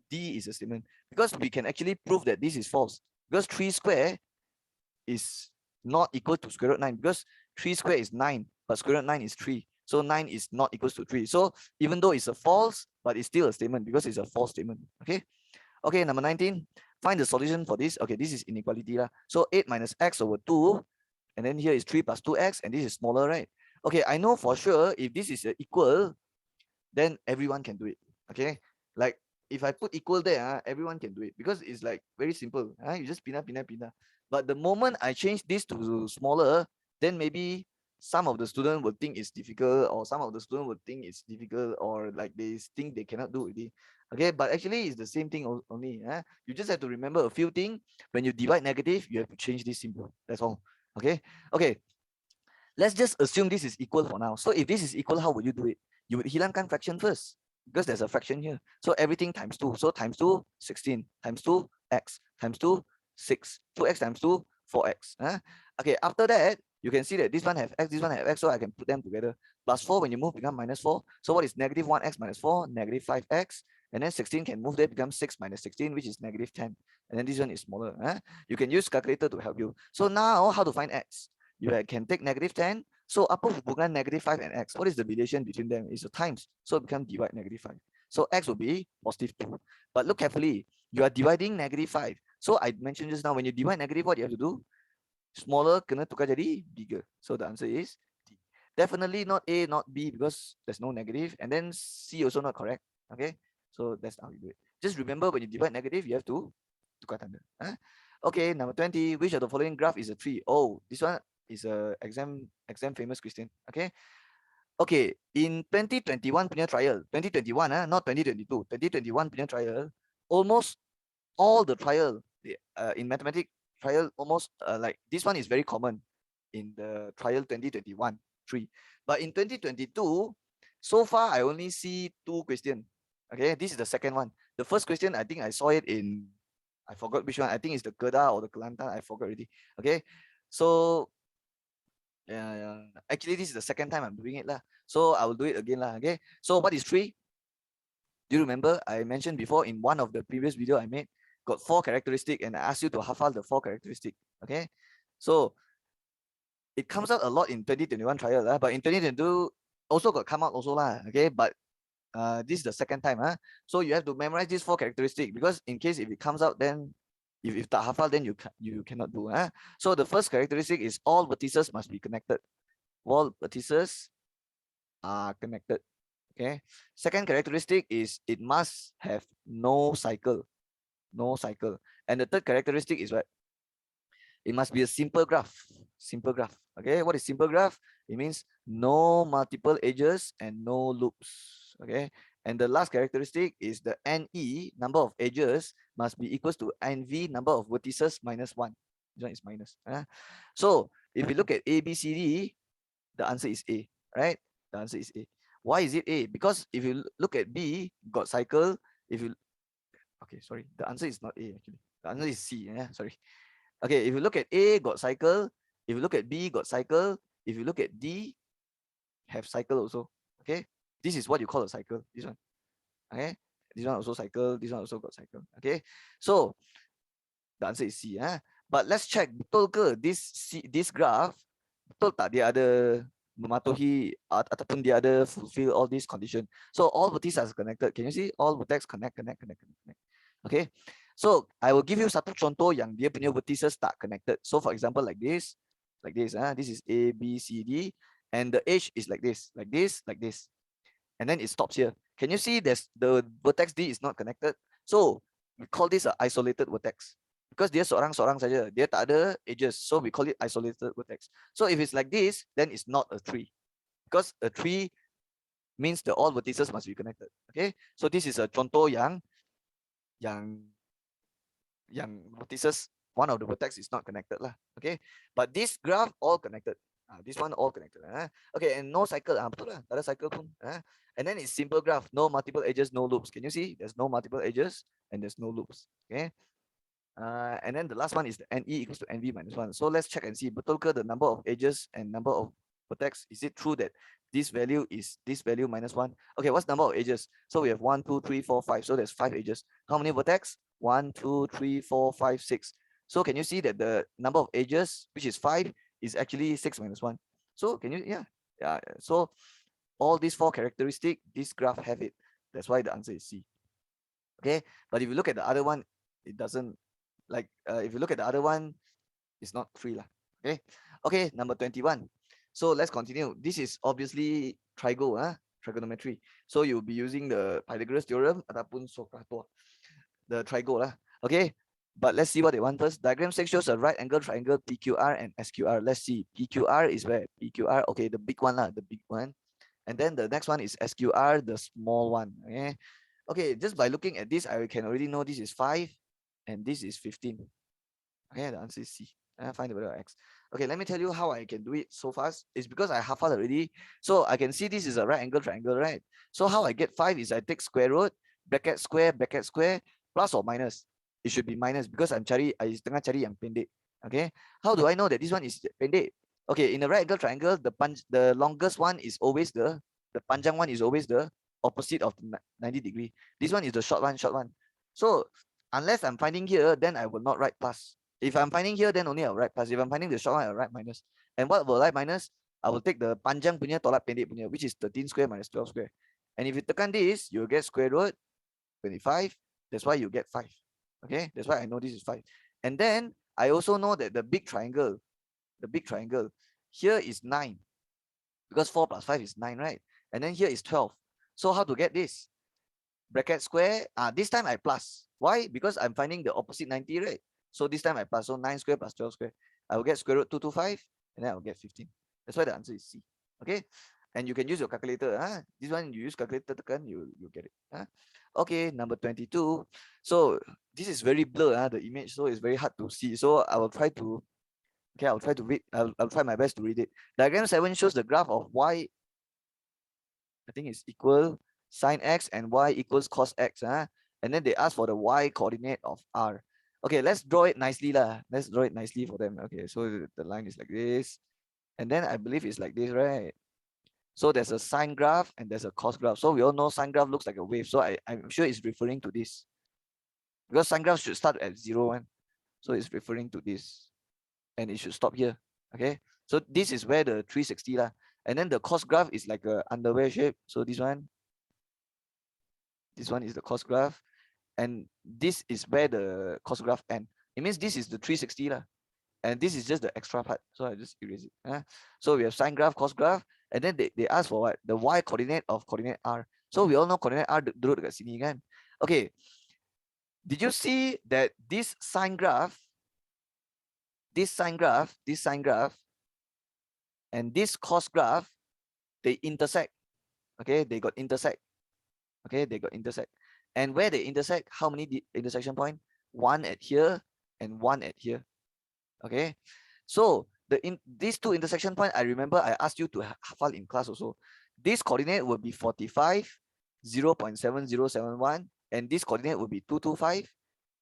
S1: D is a statement because we can actually prove that this is false because 3 square is not equal to square root 9 because 3 square is 9, but square root 9 is 3. So 9 is not equal to 3. So even though it's a false, but it's still a statement because it's a false statement. Okay. Okay, number 19. Find the solution for this. Okay, this is inequality. So 8 minus x over 2. And then here is 3 plus 2x. And this is smaller, right? Okay, I know for sure if this is equal, then everyone can do it. Okay, like if I put equal there, everyone can do it because it's like very simple. You just pindah. But the moment I change this to smaller, then maybe some of the student will think it's difficult, or some of the student will think it's difficult, or like they think they cannot do it. Okay, but actually it's the same thing only. You just have to remember a few things. When you divide negative, you have to change this symbol. That's all. Okay. Let's just assume this is equal for now. So if this is equal, how would you do it? You would hilangkan fraction first because there's a fraction here. So everything times 2. So times 2, 16. Times 2, x. Times 2, 6. 2x times 2, 4x. Okay, after that, you can see that this one have x, this one have x, so I can put them together. Plus 4, when you move, become minus 4. So what is negative 1x minus 4? Negative 5x. And then 16 can move there, become 6 minus 16, which is negative 10. And then this one is smaller. You can use calculator to help you. So now, how to find x? You can take negative 10. So apa hubungan negative 5 and x? What is the relation between them? It's a times. So it becomes divide negative 5. So x will be positive 2. But look carefully. You are dividing negative 5. So I mentioned just now, when you divide negative, what you have to do? Smaller kena tukar jadi bigger. So the answer is D. Definitely not A, not B, because there's no negative. And then C also not correct. Okay. So that's how you do it. Just remember, when you divide negative, you have to tukar tanda. Okay, number 20. Which of the following graph is a tree? Oh, this one is a exam famous question. Okay, in 2021 punya trial, 2021 not 2022, 2021 punya trial, almost all the trial in mathematics trial, almost like this one is very common in the trial 2021 3. But in 2022, so far I only see 2 questions. Okay, this is the second one. The first question, I think I saw it in, I forgot which one. I think it's the Kedah or the Kelantan. I forgot already. Okay, so yeah. Actually, this is the second time I'm doing it lah. So I will do it again lah. Okay. So what is 3? Do you remember I mentioned before in one of the previous video I made, got 4 characteristics, and I asked you to hafal the 4 characteristics. Okay. So it comes out a lot in 2021 trial lah, but in 2022 also got come out also lah. Okay. But this is the second time. So you have to memorize these 4 characteristics, because in case if it comes out, then if tak hafal, then you cannot do. So the first characteristic is all vertices must be connected. All vertices are connected. Okay. Second characteristic is it must have no cycle. No cycle. And the third characteristic is what? It must be a simple graph. Simple graph. Okay. What is simple graph? It means no multiple edges and no loops. Okay. And the last characteristic is the NE, number of edges, must be equals to NV, number of vertices, minus 1. This one is minus. So if you look at A, B, C, D, the answer is A, right? The answer is A. Why is it A? Because if you look at B, got cycle. If you, okay, sorry, the answer is not A actually. The answer is C. Sorry. Okay, if you look at A, got cycle. If you look at B, got cycle. If you look at D, have cycle also. Okay, this is what you call a cycle. This one. Okay, this one also cycle. This one also got cycle. Okay, so the answer is C. But let's check, betul ke this graph, betul tak dia ada mematuhi ataupun dia ada fulfill all these conditions. So all vertices are connected. Can you see? All vertex connect. Okay. So I will give you satu contoh yang dia punya vertices tak connected. So for example, like this. This is A, B, C, D, and the edge is like this, and then it stops here. Can you see there's the vertex D is not connected? So we call this an isolated vertex. Because dia seorang-seorang saja, dia tak ada edges, so we call it isolated vertex. So if it's like this, then it's not a tree, because a tree means the all vertices must be connected. Okay, so this is a contoh yang vertices, one of the vertex is not connected lah. Okay, but this graph all connected. This one all connected. Okay, and no cycle. Betul lah, tak ada cycle pun. And then it's simple graph, no multiple edges, no loops. Can you see? There's no multiple edges and there's no loops. Okay. And then the last one is the NE equals to NV minus 1. So let's check and see, betul ke the number of edges and number of vertex, is it true that this value is this value minus 1? Okay, what's number of edges? So we have 1, 2, 3, 4, 5. So there's 5 edges. How many vertex? 1, 2, 3, 4, 5, 6. So can you see that the number of edges, which is 5, is actually 6 minus 1? So can you, yeah. So all these 4 characteristics, this graph have it. That's why the answer is C. Okay, but if you look at the other one, it doesn't. Like if you look at the other one, it's not 3 lah. Okay, number 21. So let's continue. This is obviously trigo, trigonometry. So you'll be using the Pythagoras theorem ataupun Sokrato, the trigo lah. Okay, but let's see what they want first. Diagram 6 shows a right angle triangle PQR and SQR. Let's see. PQR is where? PQR, okay, the big one lah, the big one. And then the next one is SQR, the small one. Okay, okay, just by looking at this, I can already know this is 5 and this is 15. Okay, the answer is C. Find the value of X. Okay, let me tell you how I can do it so fast. It's because I hafal already. So I can see this is a right angle triangle, right? So how I get 5 is I take square root, bracket square, plus or minus. It should be minus because I tengah cari yang pendek. Okay, how do I know that this one is pendek? Okay, in a right angle triangle, the longest one is always the panjang one is always the opposite of 90 degree. This one is the short one, So unless I'm finding here, then I will not write plus. If I'm finding here, then only I'll write plus. If I'm finding the short one, I'll write minus. And what will I minus? I will take the panjang punya tolak pendek punya, which is 13 square minus 12 square. And if you tekan this, you'll get square root 25. That's why you get 5. Okay, that's why I know this is 5. And then I also know that the big triangle, here is 9. Because 4 plus 5 is 9, right? And then here is 12. So how to get this? Bracket square, this time I plus. Why? Because I'm finding the opposite 90, right? So this time I plus. So 9 square plus 12 square. I will get square root 225 and then I will get 15. That's why the answer is C. Okay. And you can use your calculator. This one you use calculator tekan, you get it. Okay, number 22. So this is very blur, the image, so it's very hard to see. So I will try to I'll try to read. I'll try my best to read it. Diagram 7 shows the graph of y, I think it's equal sine x and y equals cos x. And then they ask for the y coordinate of r. Okay, let's draw it nicely lah. Let's draw it nicely for them. Okay, so the line is like this. And then I believe it's like this, right? So there's a sine graph and there's a cos graph. So we all know sine graph looks like a wave. So I'm sure it's referring to this. Because sine graph should start at 0, 1. So it's referring to this. And it should stop here. Okay. So this is where the 360 lah. And then the cos graph is like a underwear shape. So this one is the cos graph. And this is where the cos graph ends. It means this is the 360 lah. And this is just the extra part. So I just erase it. So we have sine graph, cos graph. And then they ask for what? The y coordinate of coordinate r. So we all know coordinate r duduk dekat sini kan. Okay. Did you see that this sine graph, and this cos graph, they intersect. Okay, they got intersect. Okay, they got intersect. And where they intersect, how many intersection point? 1 at here and 1 at here. Okay, so these two intersection point, I remember I asked you to hafal in class also. This coordinate will be 45, 0.7071, and this coordinate will be 225,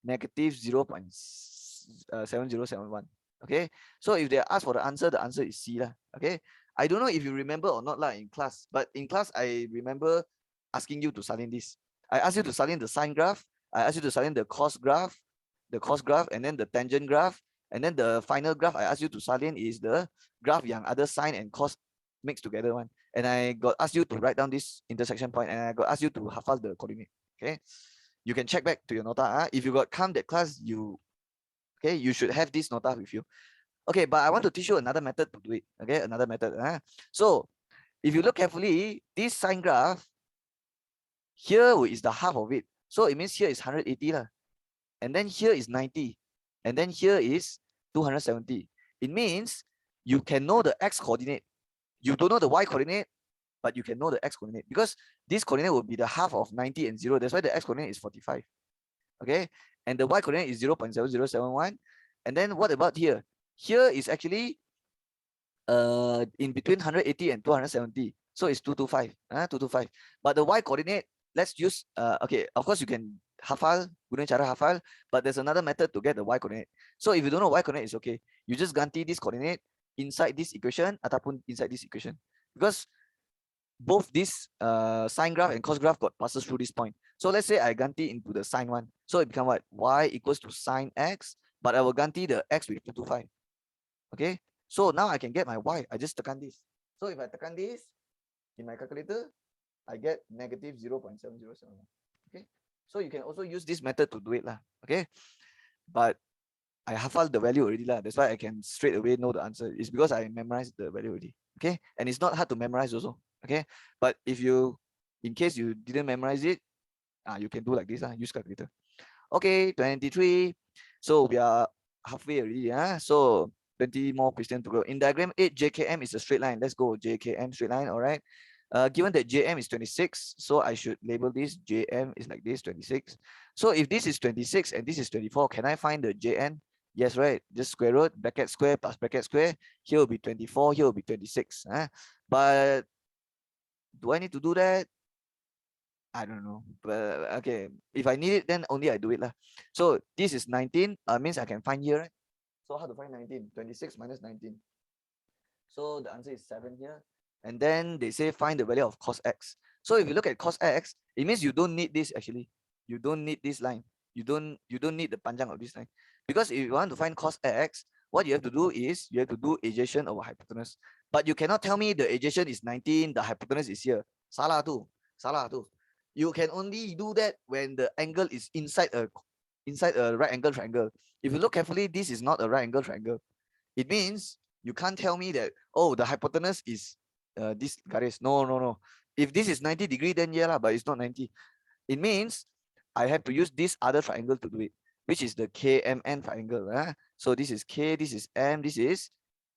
S1: negative 0.7071. Okay, so if they ask for the answer is C lah. Okay, I don't know if you remember or not lah in class, but in class I remember asking you to salin this. I asked you to salin the sine graph, I asked you to salin the cos graph, and then the tangent graph, and then the final graph I asked you to salin is the graph yang other sine and cos mixed together one. And I got asked you to write down this intersection point, and I got asked you to hafal the coordinate. Okay, you can check back to your nota. If you got come that class, you should have this nota with you. Okay, but I want to teach you another method to do it. Okay, another method. So if you look carefully, this sine graph here is the half of it. So it means here is 180 lah. And then here is 90. And then here is 270. It means you can know the x coordinate. You don't know the y coordinate, but you can know the x coordinate because this coordinate will be the half of 90 and 0. That's why the x coordinate is 45. Okay, and the y coordinate is 0.7071. And then what about here? Here is actually in between 180 and 270. So it's 225. 225. But the y coordinate, let's use okay, of course you can hafal, guna cara hafal, but there's another method to get the y coordinate. So if you don't know y coordinate, it's okay. You just ganti this coordinate inside this equation ataupun inside this equation. Because both this sine graph and cos graph got passes through this point. So let's say I ganti into the sine one. So it become what? Y equals to sine x, but I will ganti the x with 225. Okay, so now I can get my y. I just tekan this. So if I tekan this in my calculator, I get negative 0.7071. Okay, so you can also use this method to do it lah. Okay, but I hafal the value already lah. That's why I can straight away know the answer. It's because I memorized the value already. Okay, and it's not hard to memorize also. Okay, but if you, in case you didn't memorize it, you can do like this. Use calculator. Okay, 23. So we are halfway already. So 20 more questions to go. In diagram 8, JKM is a straight line. Let's go JKM straight line. All right. Given that JM is 26, so I should label this JM is like this, 26. So if this is 26 and this is 24, can I find the JN? Yes, right. Just square root, bracket square plus bracket square. Here will be 24, here will be 26. But do I need to do that? I don't know. But okay, if I need it, then only I do it lah. So this is 19, means I can find here, right? So how to find 19? 26 minus 19. So the answer is 7 here. And then they say find the value of cos x. So if you look at cos x, it means you don't need this actually. You don't need this line. You don't need the panjang of this line. Because if you want to find cos x, what you have to do is you have to do adjacent over hypotenuse. But you cannot tell me the adjacent is 19, the hypotenuse is here. Salah tu. Salah tu. You can only do that when the angle is inside a right angle triangle. If you look carefully, this is not a right angle triangle. It means you can't tell me that, oh, the hypotenuse is this garis. No, no, no. If this is 90 degree, then yeah, but it's not 90. It means I have to use this other triangle to do it, which is the KMN triangle. So this is K, this is M, this is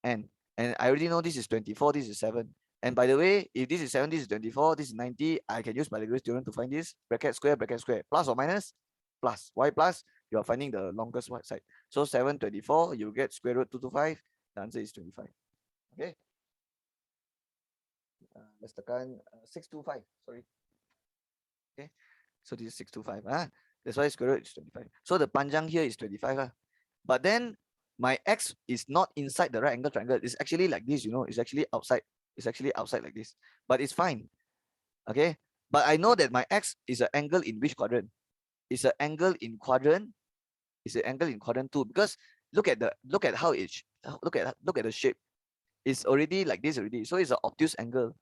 S1: N. And I already know this is 24, this is 7. And by the way, if this is 7, this is 24, this is 90, I can use Pythagoras theorem to find this. Bracket square, plus or minus? Plus. Why plus? You are finding the longest side. So 7, 24, you get square root 225. The answer is 25. Okay. Let's tekan 625. Sorry. Okay. So this is 625. That's why square root is 25. So the panjang here is 25. But then my x is not inside the right angle triangle. It's actually like this, it's actually outside. It's actually outside like this. But it's fine. Okay. But I know that my x is an angle in which quadrant? It's an angle in quadrant. It's an angle in quadrant 2. Because look at how it look at the shape. It's already like this already. So it's an obtuse angle.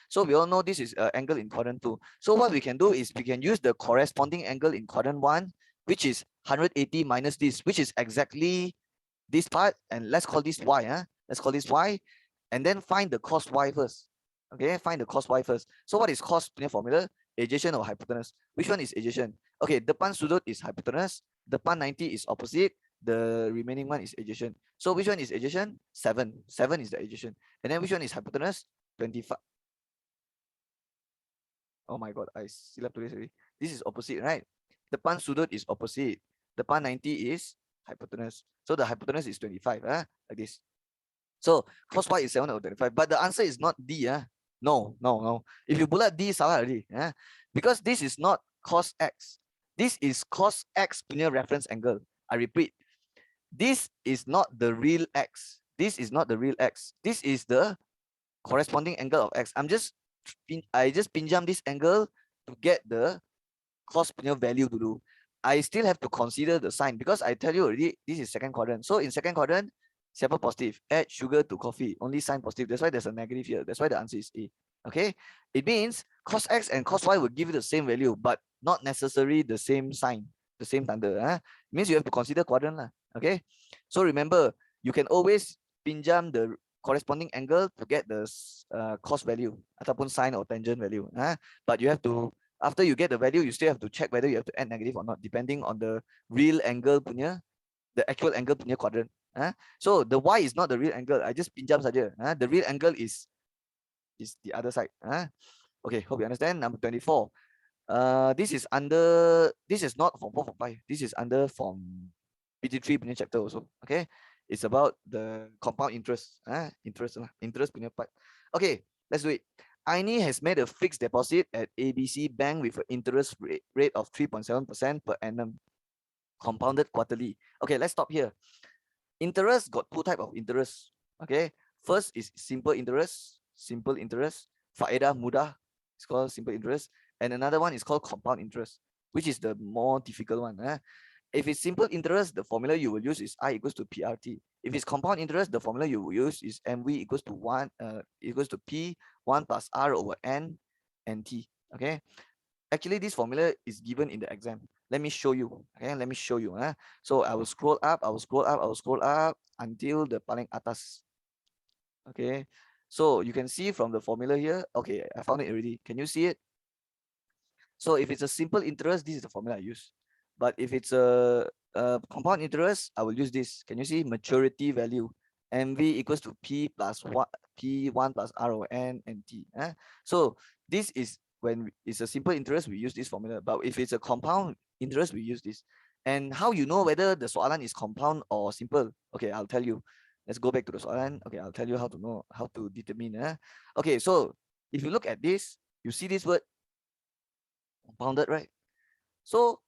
S1: So we all know this is an angle in quadrant 2. So what we can do is we can use the corresponding angle in quadrant 1, which is 180 minus this, which is exactly this part. And let's call this y. Let's call this y. And then find the cos y first. Okay, find the cos y first. So what is cos formula? Adjacent or hypotenuse? Which one is adjacent? Okay, depan sudut is hypotenuse. Depan 90 is opposite. The remaining one is adjacent. So which one is adjacent? 7. 7 is the adjacent. And then which one is hypotenuse? 25. Oh my god, I still have to this already. This is opposite, right? Depan sudut is opposite. Depan 90 is hypotenuse. So the hypotenuse is 25. Like this. So cos y is 7 over 25. But the answer is not D. No. If you bullet D, salah already. Because this is not cos x. This is cos x punya reference angle. I repeat. This is not the real x. This is not the real x. This is the corresponding angle of x. I just pinjam this angle to get the cos punya value to do. I still have to consider the sign because I tell you already this is second quadrant. So in second quadrant, siapa positive? Add sugar to coffee. Only sign positive. That's why there's a negative here. That's why the answer is A. Okay. It means cos x and cos y will give you the same value, but not necessarily the same sign, the same tanda. It means you have to consider quadrant lah. Okay. So remember, you can always pinjam the corresponding angle to get the cos value ataupun sine or tangent value. But you have to, after you get the value, you still have to check whether you have to add negative or not, depending on the real angle punya, the actual angle punya quadrant. So the y is not the real angle. I just pinjam saja. The real angle is the other side. Okay, hope you understand. Number 24. This is not form 4, form 5. This is under form PT3 punya chapter also. Okay, it's about the compound interest. Interest punya part. Okay, let's do it. Aini has made a fixed deposit at ABC Bank with an interest rate of 3.7% per annum, compounded quarterly. Okay, let's stop here. Interest got two types of interest. Okay, first is simple interest. Faedah mudah, it's called simple interest. And another one is called compound interest, which is the more difficult one. If it's simple interest, the formula you will use is I equals to PRT. If it's compound interest, the formula you will use is MV equals to P 1 plus R over N and T. Okay. Actually, this formula is given in the exam. Let me show you. Okay, let me show you. So I will scroll up, I will scroll up, I will scroll up until the paling atas. Okay, so you can see from the formula here. Okay, I found it already. Can you see it? So if it's a simple interest, this is the formula I use. But if it's a compound interest, I will use this. Can you see maturity value? MV equals to P plus what P1 plus RON and T. So this is when it's a simple interest, we use this formula. But if it's a compound interest, we use this. And how you know whether the soalan is compound or simple? Okay, I'll tell you. Let's go back to the soalan. Okay, I'll tell you how to know, how to determine. Okay, so if you look at this, you see this word compounded, right? So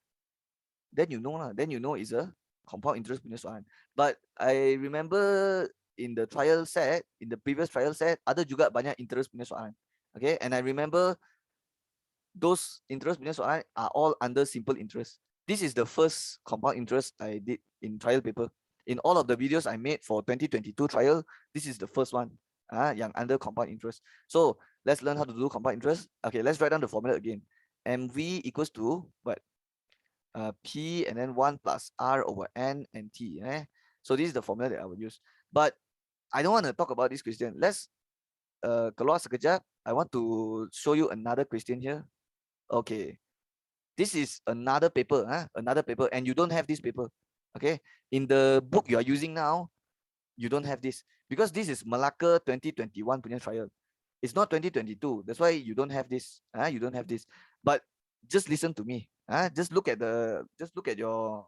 S1: then you know lah. Then you know it's a compound interest punya soalan. But I remember in the trial set, in the previous trial set, ada juga banyak interest punya soalan. Okay, and I remember those interest punya soalan are all under simple interest. This is the first compound interest I did in trial paper. In all of the videos I made for 2022 trial, this is the first one. Yang under compound interest. So let's learn how to do compound interest. Okay, let's write down the formula again. MV equals to what? P and then 1 plus R over N and T. So this is the formula that I will use. But I don't want to talk about this question. Let's keluar sekejap. I want to show you another question here. Okay. This is another paper, another paper, and you don't have this paper. Okay. In the book you are using now, you don't have this because this is Malacca 2021 punya trial. It's not 2022. That's why you don't have this. You don't have this. But just listen to me. Just look at your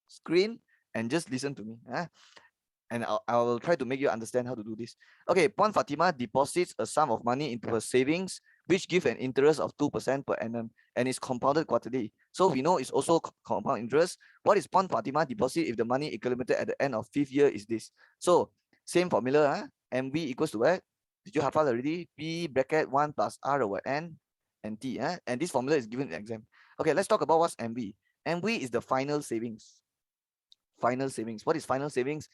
S1: screen and just listen to me. And I'll try to make you understand how to do this. Okay, Puan Fatima deposits a sum of money into her savings, which give an interest of 2% per annum and is compounded quarterly. So we know it's also compound interest. What is Puan Fatima deposit if the money accumulated at the end of 5th year is this? So same formula, MV equals to what? Did you hafal already? P bracket 1 plus R over N and T. And this formula is given in the exam. Okay, let's talk about what's MV. MV is the final savings. Final savings. What is final savings?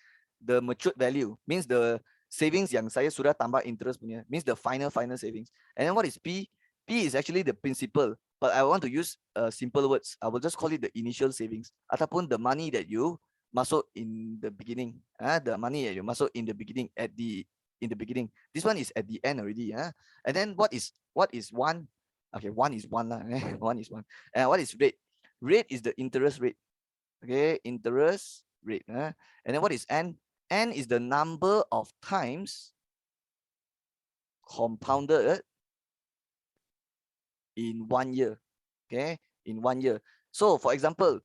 S1: The matured value means the savings yang saya sudah tambah interest punya, means the final savings. And then what is P? P is actually the principal, but I want to use simple words. I will just call it the initial savings ataupun the money that you masuk in the beginning. The money that you masuk in the beginning in the beginning. This one is at the end already. And then what is one? Okay, one is one lah. One is one. And what is rate? Rate is the interest rate. Okay, interest rate. And then what is N? N is the number of times compounded in 1 year. Okay, in 1 year. So for example,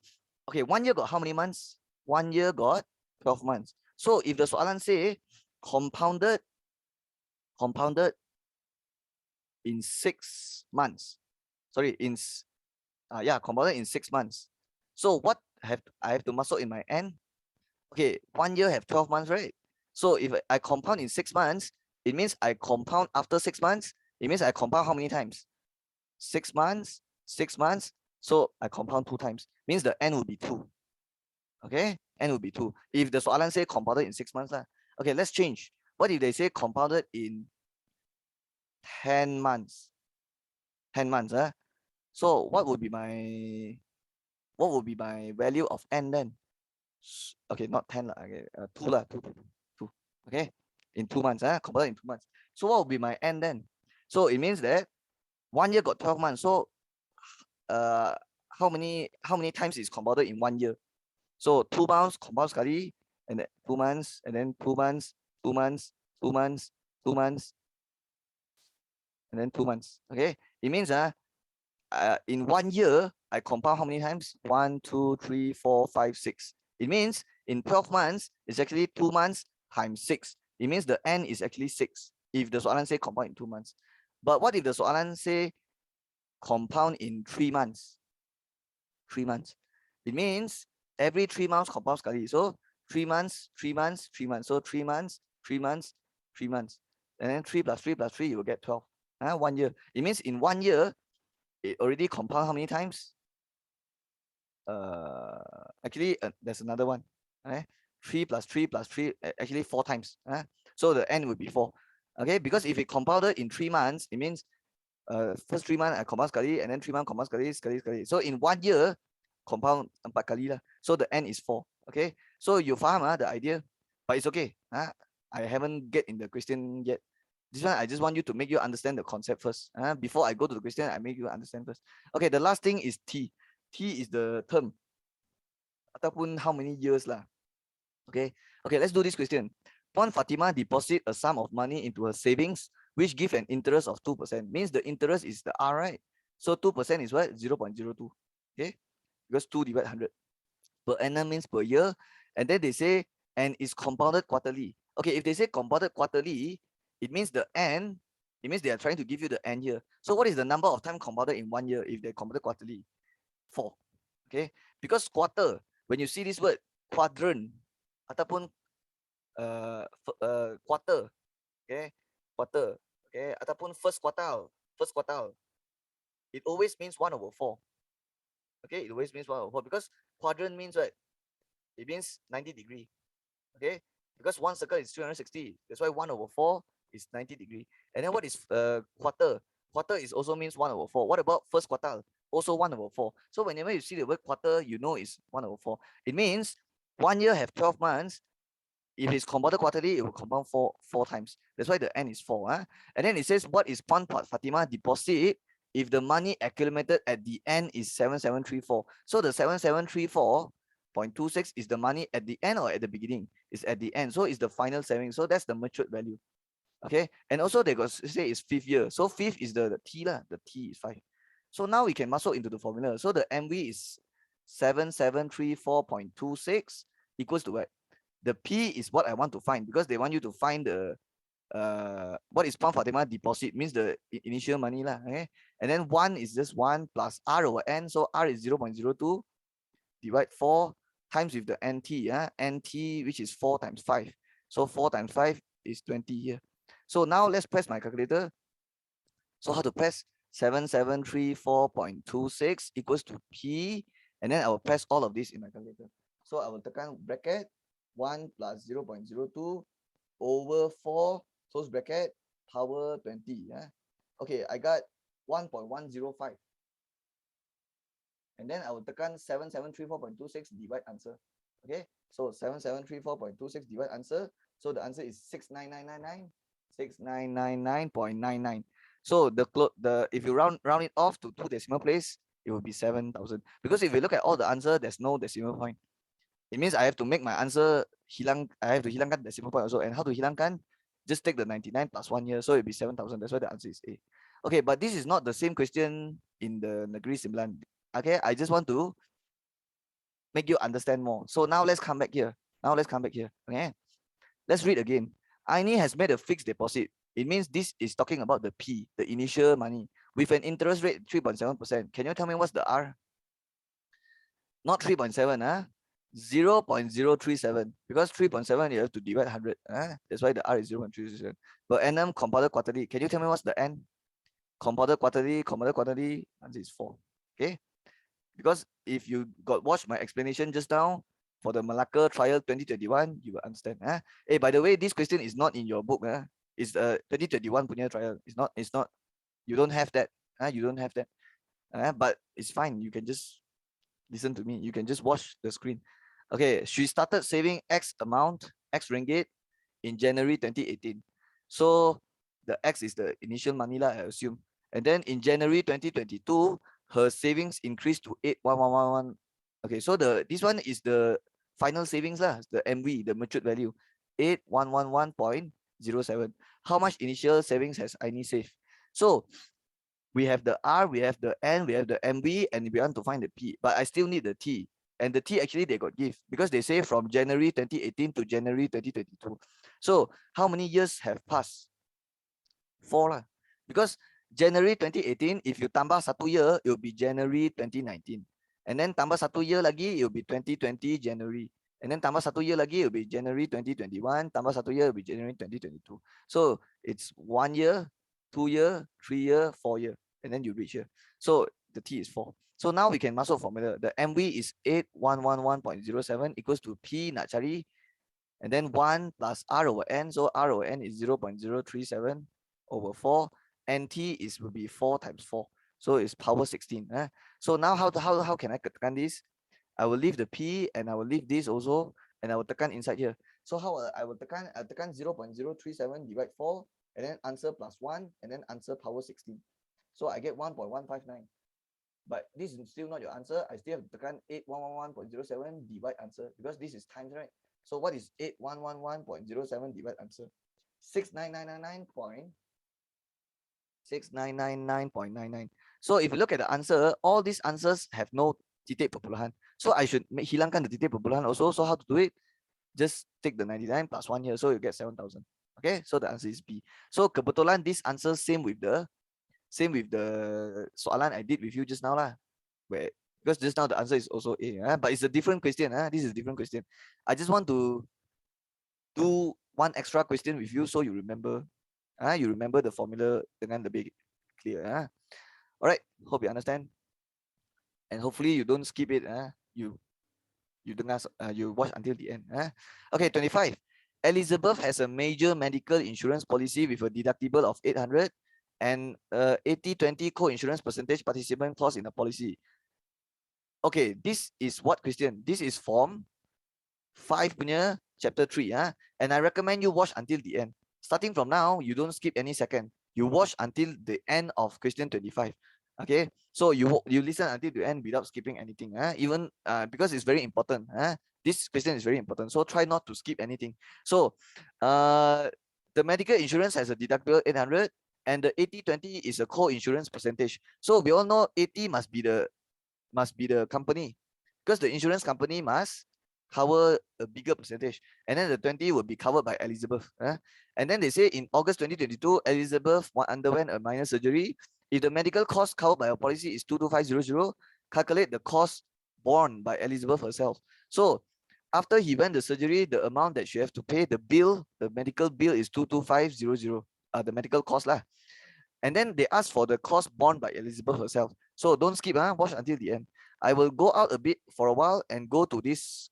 S1: okay, 1 year got how many months? 1 year got 12 months. So if the soalan say compounded in 6 months. Sorry, compounded in 6 months. So what I have to masuk in my N? Okay, 1 year have 12 months, right? So if I compound in 6 months, it means I compound after 6 months. It means I compound how many times? 6 months, 6 months. So I compound 2 times. Means the N will be 2. Okay, N will be 2. If the soalan say compounded in 6 months, okay, let's change. What if they say compounded in 10 months? 10 months, So what would be my value of N then? Okay, not 10 lah. Okay, 2 lah, 2. Okay, in 2 months, compounded in 2 months. So what will be my N then? So it means that 1 year got 12 months. So how many times is compounded in 1 year? So 2 months compound sekali, and then 2 months, and then 2 months, 2 months, 2 months, 2 months, and then 2 months. Okay, it means in 1 year I compound how many times? 1, 2, 3, 4, 5, 6. It means in 12 months, it's actually 2 months times 6. It means the N is actually 6 if the soalan say compound in 2 months. But what if the soalan say compound in 3 months? 3 months. It means every 3 months compound sekali. So 3 months, 3 months, 3 months. So 3 months, 3 months, 3 months. And then 3 plus 3 plus 3, you will get 12. 1 year. It means in 1 year, it already compound how many times? Actually, there's another one. 3 plus 3 plus 3, actually 4 times. So the N would be 4. Okay, because if it compounded in 3 months, it means first 3 months I compound sekali, and then 3 months compound sekali. So in 1 year, compound 4 kali lah. So the N is 4. Okay. So you faham the idea, but it's okay. I haven't get in the question yet. This one I just want you to make you understand the concept first. Before I go to the question, I make you understand first. Okay, the last thing is T. T is the term. Ataupun how many years lah. Okay, let's do this question. Puan Fatima deposit a sum of money into her savings, which give an interest of 2%. Means the interest is the R, right? So 2% is what? 0.02. Okay, because 2 divided 100. Per annum means per year. And then they say, and is compounded quarterly. Okay, if they say compounded quarterly, it means the N, it means they are trying to give you the N year. So what is the number of time compounded in 1 year if they compounded quarterly? 4. Okay, because quarter, when you see this word, quadrant, ataupun quarter, okay, quarter, okay, ataupun first quartile, it always means 1/4. Okay, it always means 1/4 because quadrant means what? It means 90 degree. Okay, because one circle is 360. That's why 1/4 is 90 degree. And then what is quarter? Quarter is also means 1/4. What about first quartile? Also 1/4. So whenever you see the word quarter, you know it's 1/4. It means 1 year have 12 months. If it's compounded quarterly, it will compound four times. That's why the N is 4. And then it says, what is Puan Fatima deposit if the money accumulated at the end is 7734? So the 7734.26 is the money at the end or at the beginning? It's at the end. So it's the final saving. So that's the matured value. Okay. And also they got say it's 5th year. So 5th is the T lah. The T is 5. So now we can muscle into the formula. So the MV is 7734.26 equals to what? The P is what I want to find because they want you to find the what is Puan Fatima deposit means the initial money lah. Okay, and then 1 is just 1 plus R over N. So R is 0.02 divide 4 times with the NT. NT which is 4 times 5. So 4 times 5 is 20 here. So now let's press my calculator. So how to press? 7734.26 equals to P, and then I will press all of this in my calculator. So I will tekan bracket 1 plus 0.02 over 4 close bracket power 20. Okay, I got 1.105. And then I will tekan 7734.26 divide answer. Okay, so 7734.26 divide answer. So the answer is 69999. 6999.99. So if you round it off to 2 decimal place, it will be 7,000. Because if you look at all the answer, there's no decimal point. It means I have to make my answer I have to hilangkan decimal point also. And how to hilangkan? Just take the 99 plus 1 year. So it'll be 7,000. That's why the answer is A. Okay, but this is not the same question in the Negeri 9. Okay, I just want to make you understand more. So now let's come back here. Okay, let's read again. Aini has made a fixed deposit. It means this is talking about the P, the initial money, with an interest rate 3.7%. Can you tell me what's the R? Not 3.7, 0.037, because 3.7 you have to divide 100. That's why the R is 0.337. Per annum compounded quarterly. Can you tell me what's the N? Compounded quarterly, answer is 4. Okay, because if you got watched my explanation just now for the Malacca trial 2021, you will understand. Hey, by the way, this question is not in your book. It's a 2021 punya trial. It's not. You don't have that. You don't have that. But it's fine. You can just listen to me. You can just watch the screen. Okay, she started saving X amount, X ringgit, in January 2018. So the X is the initial money lah, I assume. And then in January 2022, her savings increased to 81111. Okay, so this one is the final savings lah, the MV, the matured value, 8111.07. How much initial savings has Aini saved? So we have the R, we have the N, we have the MV, and we want to find the P. But I still need the T. And the T actually they got give because they say from January 2018 to January 2022. So how many years have passed? 4 lah. Because January 2018, if you tambah 1 year, it will be January 2019. And then tambah 1 year lagi, it will be 2020 January. And then tambah 1 year lagi, it will be January 2021. Tambah 1 year, it will be January 2022. So it's 1 year, 2 year, 3 year, 4 year. And then you reach here. So the T is 4. So now we can masuk formula. The MV is 8111.07 equals to P nak cari. And then 1 plus R over N. So R over N is 0.037 over 4. NT will be 4 times 4. So it's power 16. So now how can I tekan this? I will leave the P and I will leave this also, and I will tekan inside here. So how I will tekan 0.037 divide 4, and then answer plus 1, and then answer power 16. So I get 1.159. But this is still not your answer. I still have to tekan 8111.07 divide answer, because this is times, right? So what is 8111.07 divide answer? 6999.99. So if you look at the answer, all these answers have no titik perpuluhan. So I should hilangkan the titik perpuluhan also. So how to do it? Just take the 99 plus 1 here, so you get 7,000. Okay, so the answer is B. So kebetulan this answer same with the soalan I did with you just now lah. Where, because just now the answer is also A, but it's a different question. This is a different question. I just want to do one extra question with you so you remember. You remember the formula dengan lebih clear. Alright, hope you understand. And hopefully you don't skip it. You dengar, you watch until the end. Okay, 25. Elizabeth has a major medical insurance policy with a deductible of 800 and 80-20 co-insurance percentage participant clause in the policy. Okay, this is what question? This is form 5 punya chapter 3. And I recommend you watch until the end. Starting from now, you don't skip any second. You watch until the end of question 25. Okay, so you listen until the end without skipping anything. Even because it's very important. This question is very important. So try not to skip anything. So the medical insurance has a deductible 800 and the 80-20 is a co-insurance percentage. So we all know 80 must be the company, because the insurance company must cover a bigger percentage, and then the 20 will be covered by Elizabeth. And then they say in August 2022, Elizabeth underwent a minor surgery. If the medical cost covered by a policy is 22500, calculate the cost borne by Elizabeth herself. So after he went the surgery, the amount that she have to pay, the medical bill is 22500, the medical cost lah. And then they ask for the cost borne by Elizabeth herself. So don't skip, watch until the end. I will go out a bit for a while and go to this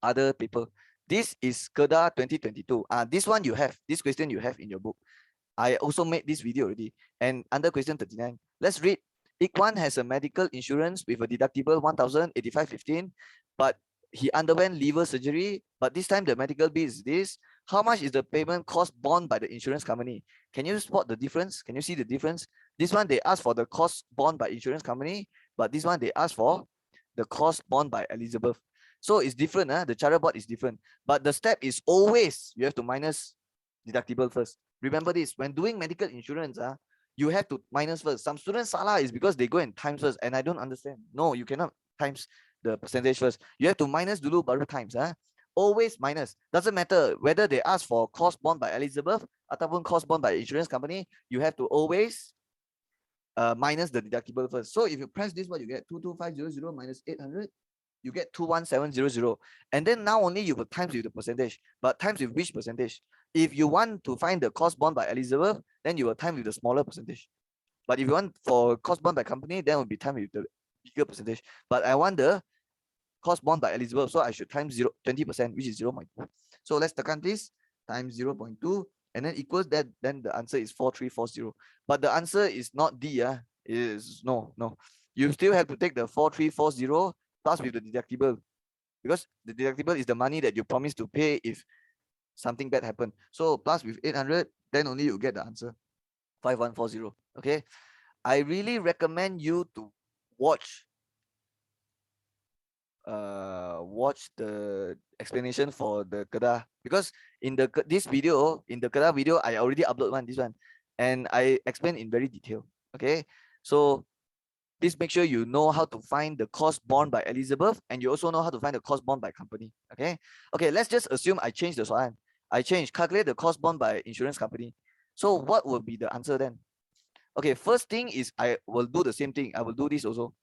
S1: other paper. This is KEDA 2022. This one you have, this question you have in your book. I also made this video already. And under question 39, let's read. Ikwan has a medical insurance with a deductible 1,085.15, but he underwent liver surgery, but this time the medical bill is this. How much is the payment cost borne by the insurance company? Can you spot the difference? Can you see the difference? This one they ask for the cost borne by insurance company, but this one they ask for the cost borne by Elizabeth. So it's different. The cara buat is different. But the step is always you have to minus deductible first. Remember this, when doing medical insurance, you have to minus first. Some students salah is because they go and times first, and I don't understand. No, you cannot times the percentage first. You have to minus dulu baru times. Always minus. Doesn't matter whether they ask for cost borne by Elizabeth ataupun cost borne by insurance company, you have to always minus the deductible first. So if you press this, what you get? 22500 minus 800, you get 21700. And then now only you will times with the percentage. But times with which percentage? If you want to find the cost borne by Elizabeth, then you will time with the smaller percentage. But if you want for cost borne by company, then will be time with the bigger percentage. But I want the cost borne by Elizabeth, so I should times 20%, which is 0.2. So let's tekan this, times 0.2, and then equals that, then the answer is 4340. But the answer is not D. It is no. You still have to take the 4340 plus with the deductible, because the deductible is the money that you promise to pay if something bad happened. So plus with 800, then only you get the answer 5140. Okay, I really recommend you to watch the explanation for the KEDA, because in this video, in the KEDA video, I already upload this one, and I explain in very detail. Okay, so please make sure you know how to find the cost borne by Elizabeth, and you also know how to find the cost borne by company. Okay, let's just assume I change the soalan. I change calculate the cost borne by insurance company. So what will be the answer then? Okay, first thing is I will do the same thing. I will do this also.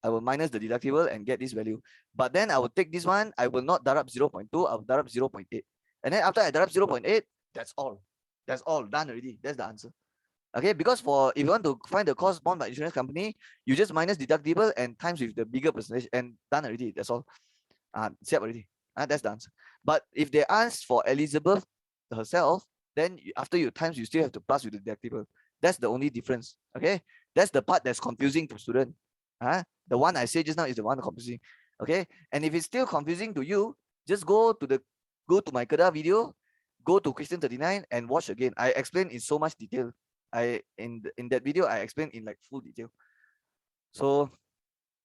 S1: I will minus the deductible and get this value. But then I will take this one. I will not darab 0.2. I will darab 0.8. And then after I darab 0.8, that's all. That's all done already. That's the answer. Okay, because if you want to find the cost borne by insurance company, you just minus deductible and times with the bigger percentage, and done already. That's all. Set already. That's the answer. But if they ask for Elizabeth herself, then after you times, you still have to plus with the deductible. That's the only difference. Okay, that's the part that's confusing to student. The one I say just now is the one confusing. Okay, and if it's still confusing to you, just go to my Kedah video, go to question 39 and watch again. I explain in so much detail. In that video I explain in like full detail. So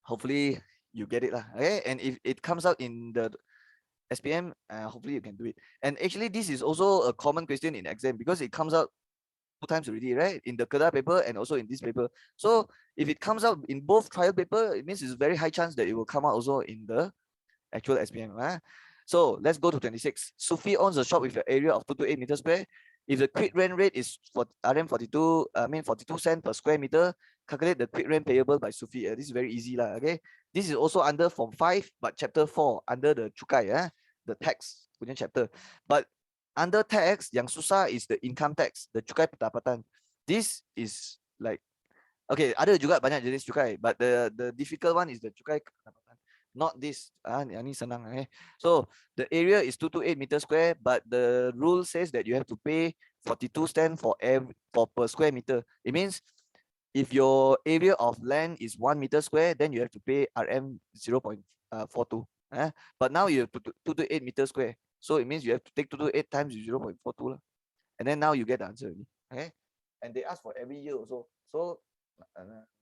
S1: hopefully you get it lah. Okay, and if it comes out in the SPM, hopefully you can do it. And actually this is also a common question in exam because it comes out 2 times already, right? In the Kedah paper and also in this paper. So if it comes out in both trial paper, it means it's very high chance that it will come out also in the actual SPM. So let's go to 26. Sufi owns a shop with an area of 228 meters square. If the quick rent rate is for RM 42, 42 cents per square meter, calculate the quick rent payable by Sufi. This is very easy lah. Okay, this is also under Form 5, but Chapter 4 under the cukai, the tax punya chapter. But under tax, yang susah is the income tax, the cukai pendapatan. This is like, okay, ada juga banyak jenis cukai, but the difficult one is the cukai pendapatan. Not this. Yang ni senang. So the area is 228 meters square, but the rule says that you have to pay 42 cents for per square meter. It means if your area of land is 1 meter square, then you have to pay RM 0.42. But now you have 228 meters square. So it means you have to take 228 times 0.42. And then now you get the answer. Okay. And they ask for every year also. So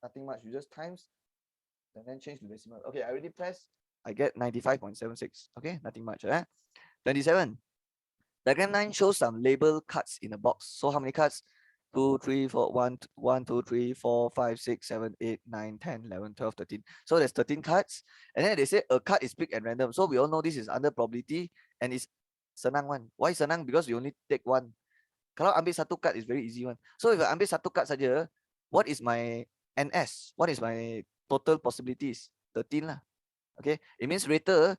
S1: nothing much. You just times and then change to decimal. Okay, I already pressed. I get 95.76. Okay, nothing much. 27. Diagram 9 shows some label cards in a box. So how many cards? 2, 3, 4, 1, 2, 3, 4, 5, 6, 7, 8, 9, 10, 11, 12, 13. So there's 13 cards. And then they say a card is picked at random. So we all know this is under probability and it's senang one. Why senang? Because you only take one. Kalau ambil satu card is very easy one. So if I ambil satu card saja, what is my NS? What is my total possibilities? 13 lah. Okay, it means later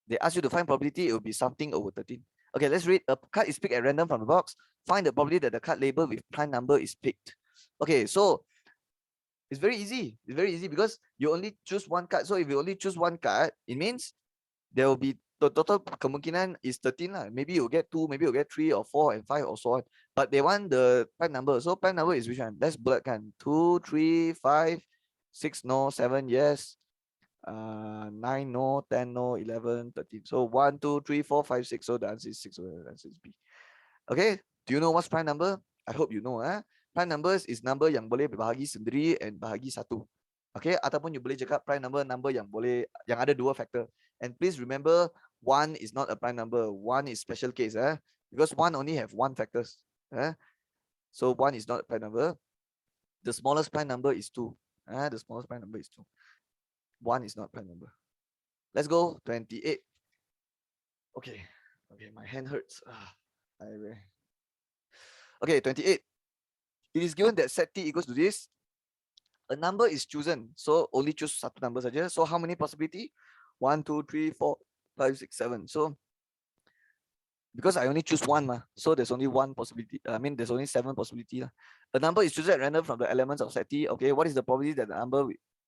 S1: they ask you to find probability, it will be something over 13. Okay, let's read. A card is picked at random from the box. Find the probability that the card labeled with prime number is picked. Okay, so it's very easy. It's very easy because you only choose one card. So if you only choose one card, it means there will be the total kemungkinan is 13 lah. Maybe you'll get 2, maybe you'll get 3 or 4 and 5 or so on. But they want the prime number. So prime number is which one? Let's bullet kan. 2, 3, 5, 6 no, 7 yes, 9 no, 10 no, 11, 13. So 1, 2, 3, 4, 5, 6. So the answer is 6. So the answer is B. Okay, do you know what's prime number? I hope you know. Prime numbers is number yang boleh berbahagi sendiri and bahagi satu. Okay, ataupun you boleh cakap prime number yang boleh, yang ada 2 factor. And please remember, 1 is not a prime number. 1 is special case. Because 1 only have 1 factors. So 1 is not a prime number. The smallest prime number is 2. The smallest prime number is 2. 1 is not prime number. Let's go 28. Okay, my hand hurts. Okay, 28. It is given that set t equals to this. A number is chosen, so only choose satu number saja. So how many possibility? 1, 2, 3, 4, 5, 6, 7. So because I only choose one, so there's only one possibility. There's only 7 possibility. A number is chosen at random from the elements of set t. Okay, what is the probability that the number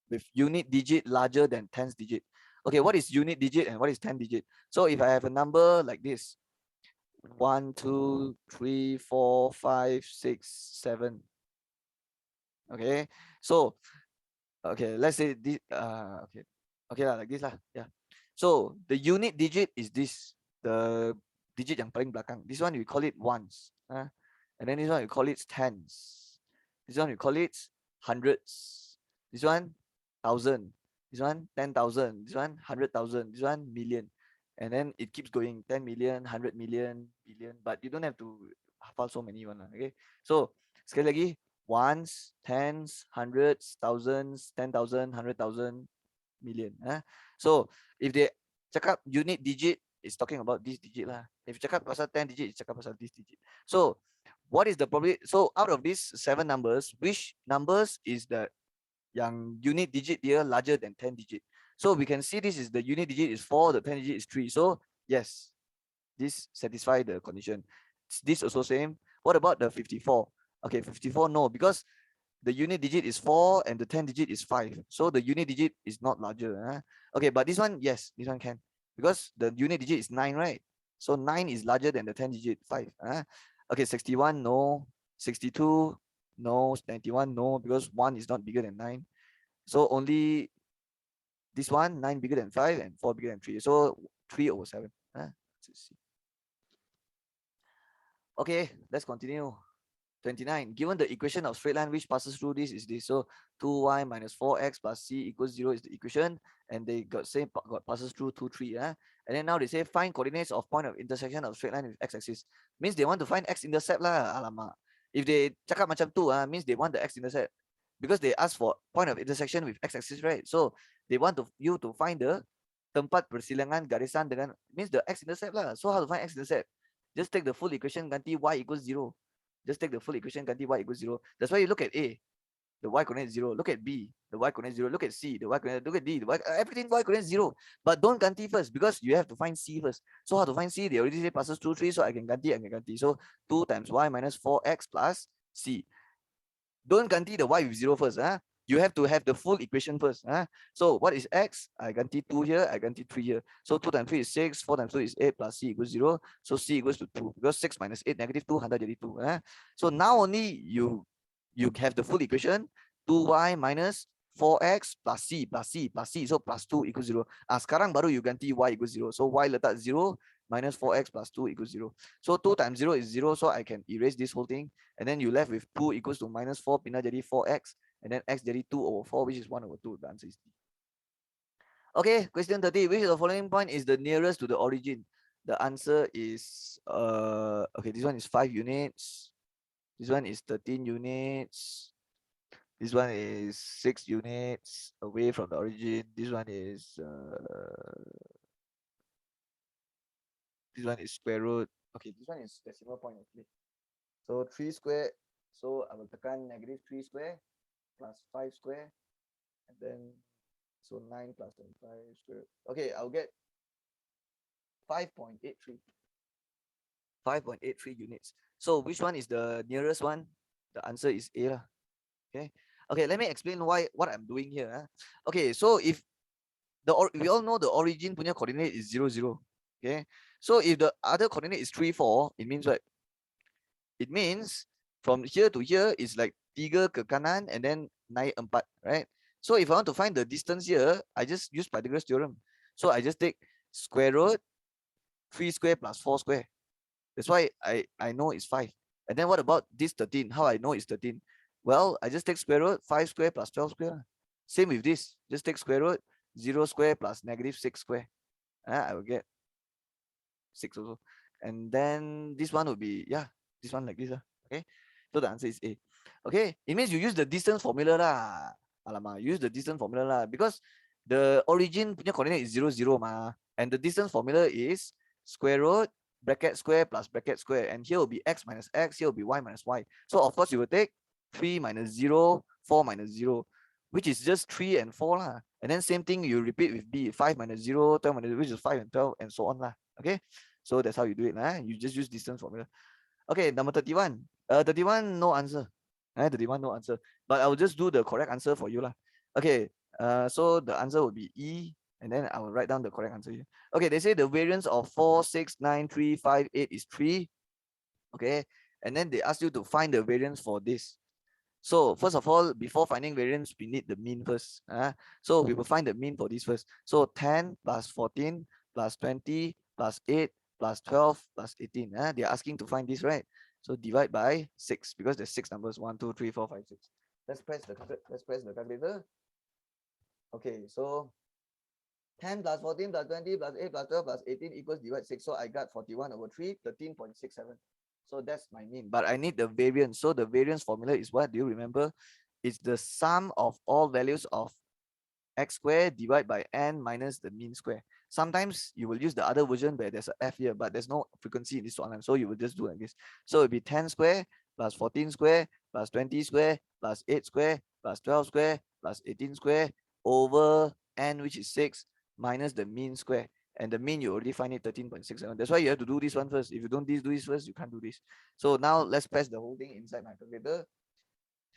S1: with unit digit larger than 10th digit? Okay, what is unit digit and what is 10th digit? So if I have a number like this, 1, 2, 3, 4, 5, 6, 7. Okay, so okay, let's say this. Okay lah, like this lah. Yeah. So the unit digit is this, the digit yang paling belakang. This one we call it ones. And then this one we call it tens. This one we call it hundreds. This one 1,000. This one 10,000. This one 100,000. This one million. And then it keeps going 10 million, 100 million, billion. But you don't have to hafal so many one. Okay. So sekali lagi, ones, tens, hundreds, thousands, 10,000, 100,000, million. So if they cakap unit digit, it's talking about this digit lah. If cakap pasal 10 digit, it's cakap pasal this digit. So what is the probability? So out of these 7 numbers, which numbers is the yang unit digit here larger than 10 digit? So we can see this is the unit digit is 4, the 10 digit is 3. So yes, this satisfies the condition. This also same. What about the 54? Okay, 54 no, because the unit digit is 4 and the 10 digit is 5. So the unit digit is not larger. Okay, but this one, yes, this one can. Because the unit digit is 9, right? So 9 is larger than the 10 digit 5. Okay, 61 no, 62 no, 91 no, because 1 is not bigger than 9. So only This one, 9 bigger than 5 and 4 bigger than 3. So 3 over 7. Let's see. Okay, let's continue. 29. Given the equation of straight line which passes through this is this. So 2y minus 4x plus c equals 0 is the equation. And they got passes through 2, 3. And then now they say find coordinates of point of intersection of straight line with x-axis. Means they want to find x-intercept lah. Alamak. If they cakap macam tu, means they want the x-intercept. Because they ask for point of intersection with x-axis, right? So they want you to find the tempat persilangan garisan dengan, means the x-intercept lah. So how to find x-intercept? Just take the full equation, ganti y equals 0. Just take the full equation, ganti y equals 0. That's why you look at A, the y coordinate is 0. Look at B, the y coordinate is 0. Look at C, the y coordinate, look at D, everything y coordinate is 0. But don't ganti first because you have to find C first. So how to find C? They already say passes through 3, so I can ganti. So 2 times y minus 4x plus C. Don't ganti the y with 0 first. You have to have the full equation first. So what is x? I ganti 2 here, I ganti 3 here. So 2 times 3 is 6, 4 times 2 is 8 plus c equals 0. So c equals to 2 because 6 minus 8 negative 2, 100 jadi 2. So now only you have the full equation. 2y minus 4x plus c. So plus 2 equals 0. Sekarang baru you ganti y equals 0. So y letak 0 minus 4x plus 2 equals 0. So 2 times 0 is 0. So I can erase this whole thing. And then you left with 2 equals to minus 4 pindah jadi 4x. And then x jadi 2 over 4, which is 1 over 2. The answer is D. Okay, question 30. Which of the following point is the nearest to the origin? The answer is, okay, this one is 5 units. This one is 13 units. This one is 6 units away from the origin. This one is square root. Okay, this one is decimal point actually. So 3 square. So I will tekan negative 3 square plus 5 square. And then, so 9 plus 25 square. Okay, I'll get 5.83. 5.83 units. So which one is the nearest one? The answer is A. Okay. Okay, let me explain what I'm doing here. Okay, so if we all know the origin punya coordinate is 0, 0. Okay. So if the other coordinate is 3, 4, it means what? It means from here to here is like 3 ke kanan and then naik 4, right? So if I want to find the distance here, I just use Pythagoras theorem. So I just take square root 3 square plus 4 square. That's why I know it's 5. And then what about this 13? How I know it's 13? Well, I just take square root 5 square plus 12 square. Same with this. Just take square root 0 square plus negative 6 square. I will get 6 also. And then this one would be, yeah, this one like this. Okay. So the answer is A. Okay. It means you use the distance formula lah. Alamak, use the distance formula lah. Because the origin punya coordinate is 0, 0 ma. And the distance formula is square root bracket square plus bracket square. And here will be x minus x. Here will be y minus y. So of course you will take 3 minus 0, 4 minus 0, which is just 3 and 4 lah. And then same thing you repeat with B. 5 minus 0, 12 minus 0, which is 5 and 12 and so on lah. Okay. So that's how you do it. You just use distance formula. Okay, number 31. 31, no answer. 31, no answer. But I will just do the correct answer for you lah. Okay, so the answer will be E, and then I will write down the correct answer here. Okay, they say the variance of 4, 6, 9, 3, 5, 8 is 3. Okay, and then they ask you to find the variance for this. So first of all, before finding variance, we need the mean first. So we will find the mean for this first. So 10 plus 14 plus 20 plus 8 plus 12 plus 18. They're asking to find this, right? So divide by 6 because there's 6 numbers. 1, 2, 3, 4, 5, 6. Let's press the calculator. Okay, so 10 plus 14 plus 20 plus 8 plus 12 plus 18 equals divide 6. So I got 41 over 3, 13.67. So that's my mean. But I need the variance. So the variance formula is what? Do you remember? It's the sum of all values of x squared divided by n minus the mean square. Sometimes you will use the other version where there's a f here, but there's no frequency in this one. So you will just do like this. So it'll be 10 square plus 14 square plus 20 square plus 8 square plus 12 square plus 18 square over n, which is 6, minus the mean square. And the mean, you already find it 13.67. That's why you have to do this one first. If you don't do this first, you can't do this. So now let's press the whole thing inside my calculator.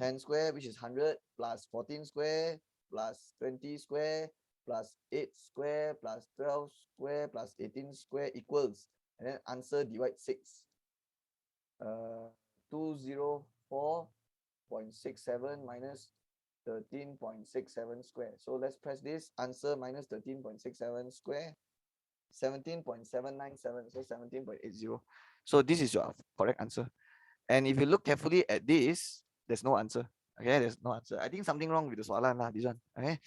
S1: 10 square, which is 100, plus 14 square, plus 20 square, plus 8 square, plus 12 square, plus 18 square equals. And then answer divide 6. 204.67 minus 13.67 square. So let's press this. Answer minus 13.67 square. 17.797. So 17.80. So this is your correct answer. And if you look carefully at this, there's no answer. Okay, there's no answer. I think something wrong with the soalan lah, this one. Okay.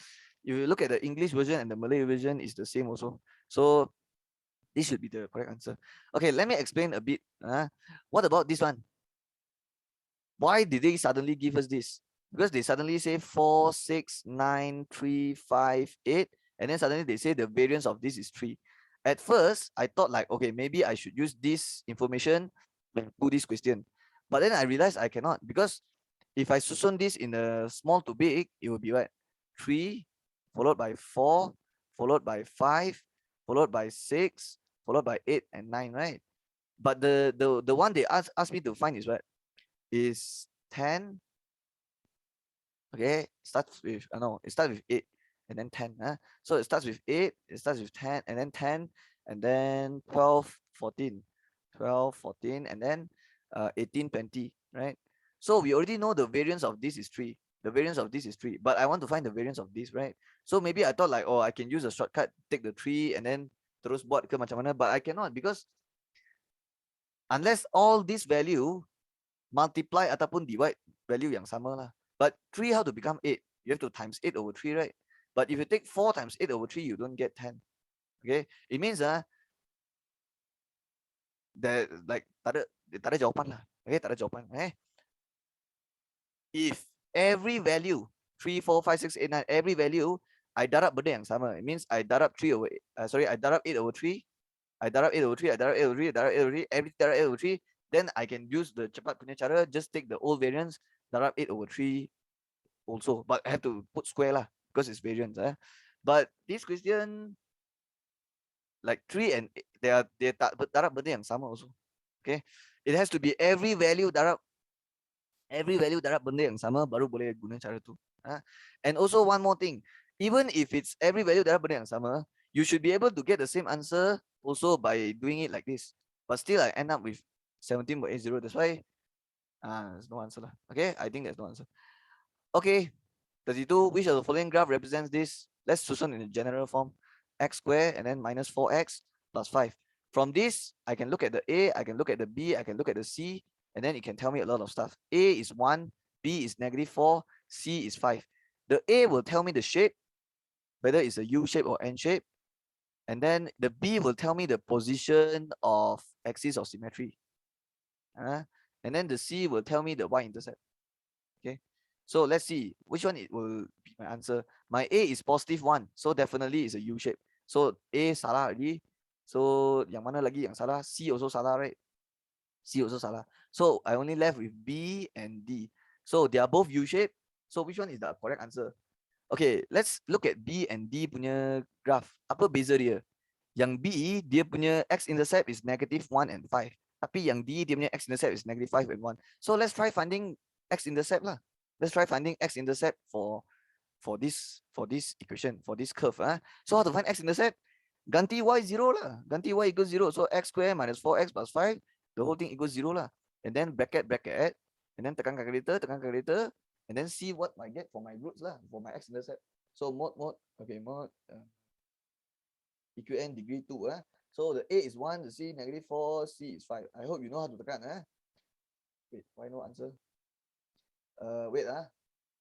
S1: If you look at the English version and the Malay version, it's the same also. So this should be the correct answer. Okay, let me explain a bit. What about this one? Why did they suddenly give us this? Because they suddenly say 4, 6, 9, 3, 5, 8, and then suddenly they say the variance of this is 3. At first, I thought like, okay, maybe I should use this information and do this question. But then I realized I cannot, because if I susun this in a small to big, it will be what? 3, followed by 4, followed by 5, followed by 6, followed by 8 and 9, right? But the one they asked me to find is what? Is 10. Okay, starts with no, it starts with 8 and then 10. So it starts with 8, it starts with 10, and then 10, and then 12, 14, 12, 14, and then 18, 20, right? So we already know the variance of this is 3. The variance of this is 3, but I want to find the variance of this, right? So maybe I thought like, oh, I can use a shortcut, take the 3 and then terus buat ke macam mana, but I cannot, because unless all this value multiply ataupun divide value yang sama lah. But 3 how to become 8? You have to times 8 over 3, right? But if you take 4 times 8 over 3, you don't get 10. Okay? It means that like tak ada jawapan lah. Okay, tak ada jawapan. If every value 3, 4, 5, 6, 8, 9, every value I darab benda yang sama. It means I darab 3 over I darab 8 over 3. I darab 8 over 3, I darab 8 over 3, I darab 8 over 3, every darab 8 over 3, then I can use the cepat punya cara, just take the old variance, darab 8 over 3 also, but I have to put square lah, because it's variance. But this question, like 3 and they darab benda yang sama also. Okay, it has to be every value darab benda yang sama baru boleh guna cara tu. And also one more thing, even if it's every value darab benda yang sama, you should be able to get the same answer also by doing it like this. But still I end up with 17.80. That's why there's no answer lah. Okay, I think there's no answer. Okay, 32, which of the following graph represents this? Let's susun in the general form. X squared and then minus 4x plus 5. From this, I can look at the A, I can look at the B, I can look at the C, and then it can tell me a lot of stuff. A is 1, B is -4, C is 5. The A will tell me the shape, whether it's a U shape or N shape. And then the B will tell me the position of axis of symmetry. And then the C will tell me the y-intercept. Okay. So let's see which one it will be my answer. My A is +1, so definitely it's a U shape. So A salah already. So yang mana lagi yang salah? C also salah, right? C also salah. So I only left with B and D. So they are both U shape. So which one is the correct answer? Okay, let's look at B and D punya graph. Apa beza dia? Yang B, dia punya x-intercept is -1 and 5. Tapi yang D, dia punya x-intercept is -5 and 1. So let's try finding x-intercept lah. Let's try finding x-intercept for this equation, for this curve. So how to find x-intercept? Ganti y 0 lah. Ganti y equals 0. So x square minus 4x plus 5, the whole thing equals 0 lah. And then bracket, and then tekan calculator, and then see what I get for my roots lah, for my x-intercept. So mod, EQN degree 2. So the A is 1, the C -4, C is 5. I hope you know how to tekan. Wait, why no answer? Wait,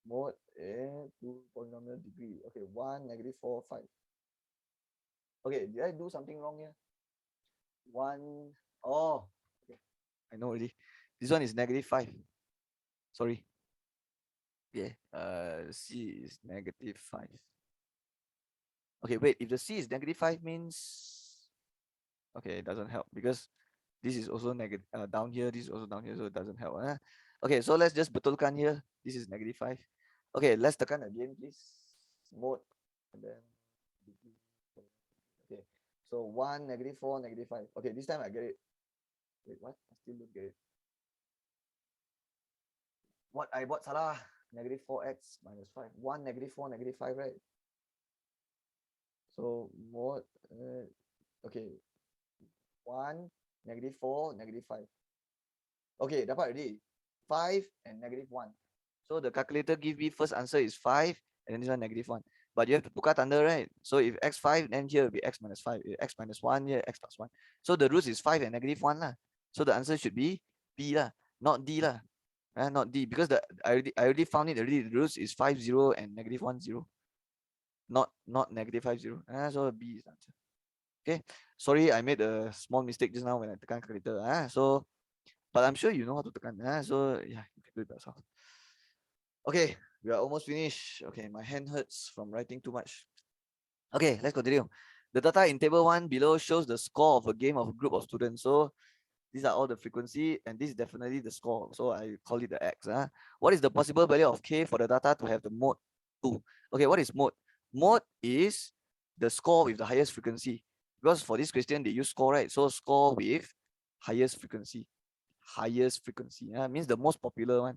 S1: mod A 2 polynomial degree. Okay, 1, -4, 5. Okay, did I do something wrong here? 1, oh, okay. I know already. This one is -5. Sorry. Yeah, C is -5. Okay, wait, if the C is -5 means, okay, it doesn't help because this is also negative down here, this is also down here, so it doesn't help. Okay, so let's just betulkan here. This is -5. Okay, let's tekan again, please. Mode, and then okay. So 1, -4, -5. Okay, this time I get it. Wait, what? I still don't get it. What I bought salah? -4x minus 5. 1, -4, -5, right? So mod, okay. 1, -4, -5. Okay, dapat already. 5 and -1. So the calculator give me first answer is 5, and then this one -1. But you have to tukar tanda, right? So if x5, then here will be x minus 5. If x minus 1, here x plus 1. So the roots is 5 and -1 lah. So the answer should be B lah, not D lah. Not D, because I already found it already. The roots is 5, 0 and -1, 0. Not -5, 0. So B is the answer. Okay. Sorry, I made a small mistake just now when I tekan calculator. So, but I'm sure you know how to tekan. So yeah, you can do it by yourself. Okay, we are almost finished. Okay, my hand hurts from writing too much. Okay, let's continue. The data in table 1 below shows the score of a game of a group of students. So these are all the frequency, and this is definitely the score. So I call it the X. What is the possible value of K for the data to have the mode 2? Okay, what is mode? Mode is the score with the highest frequency. Because for this question, they use score, right? So score with highest frequency. Highest frequency means the most popular one.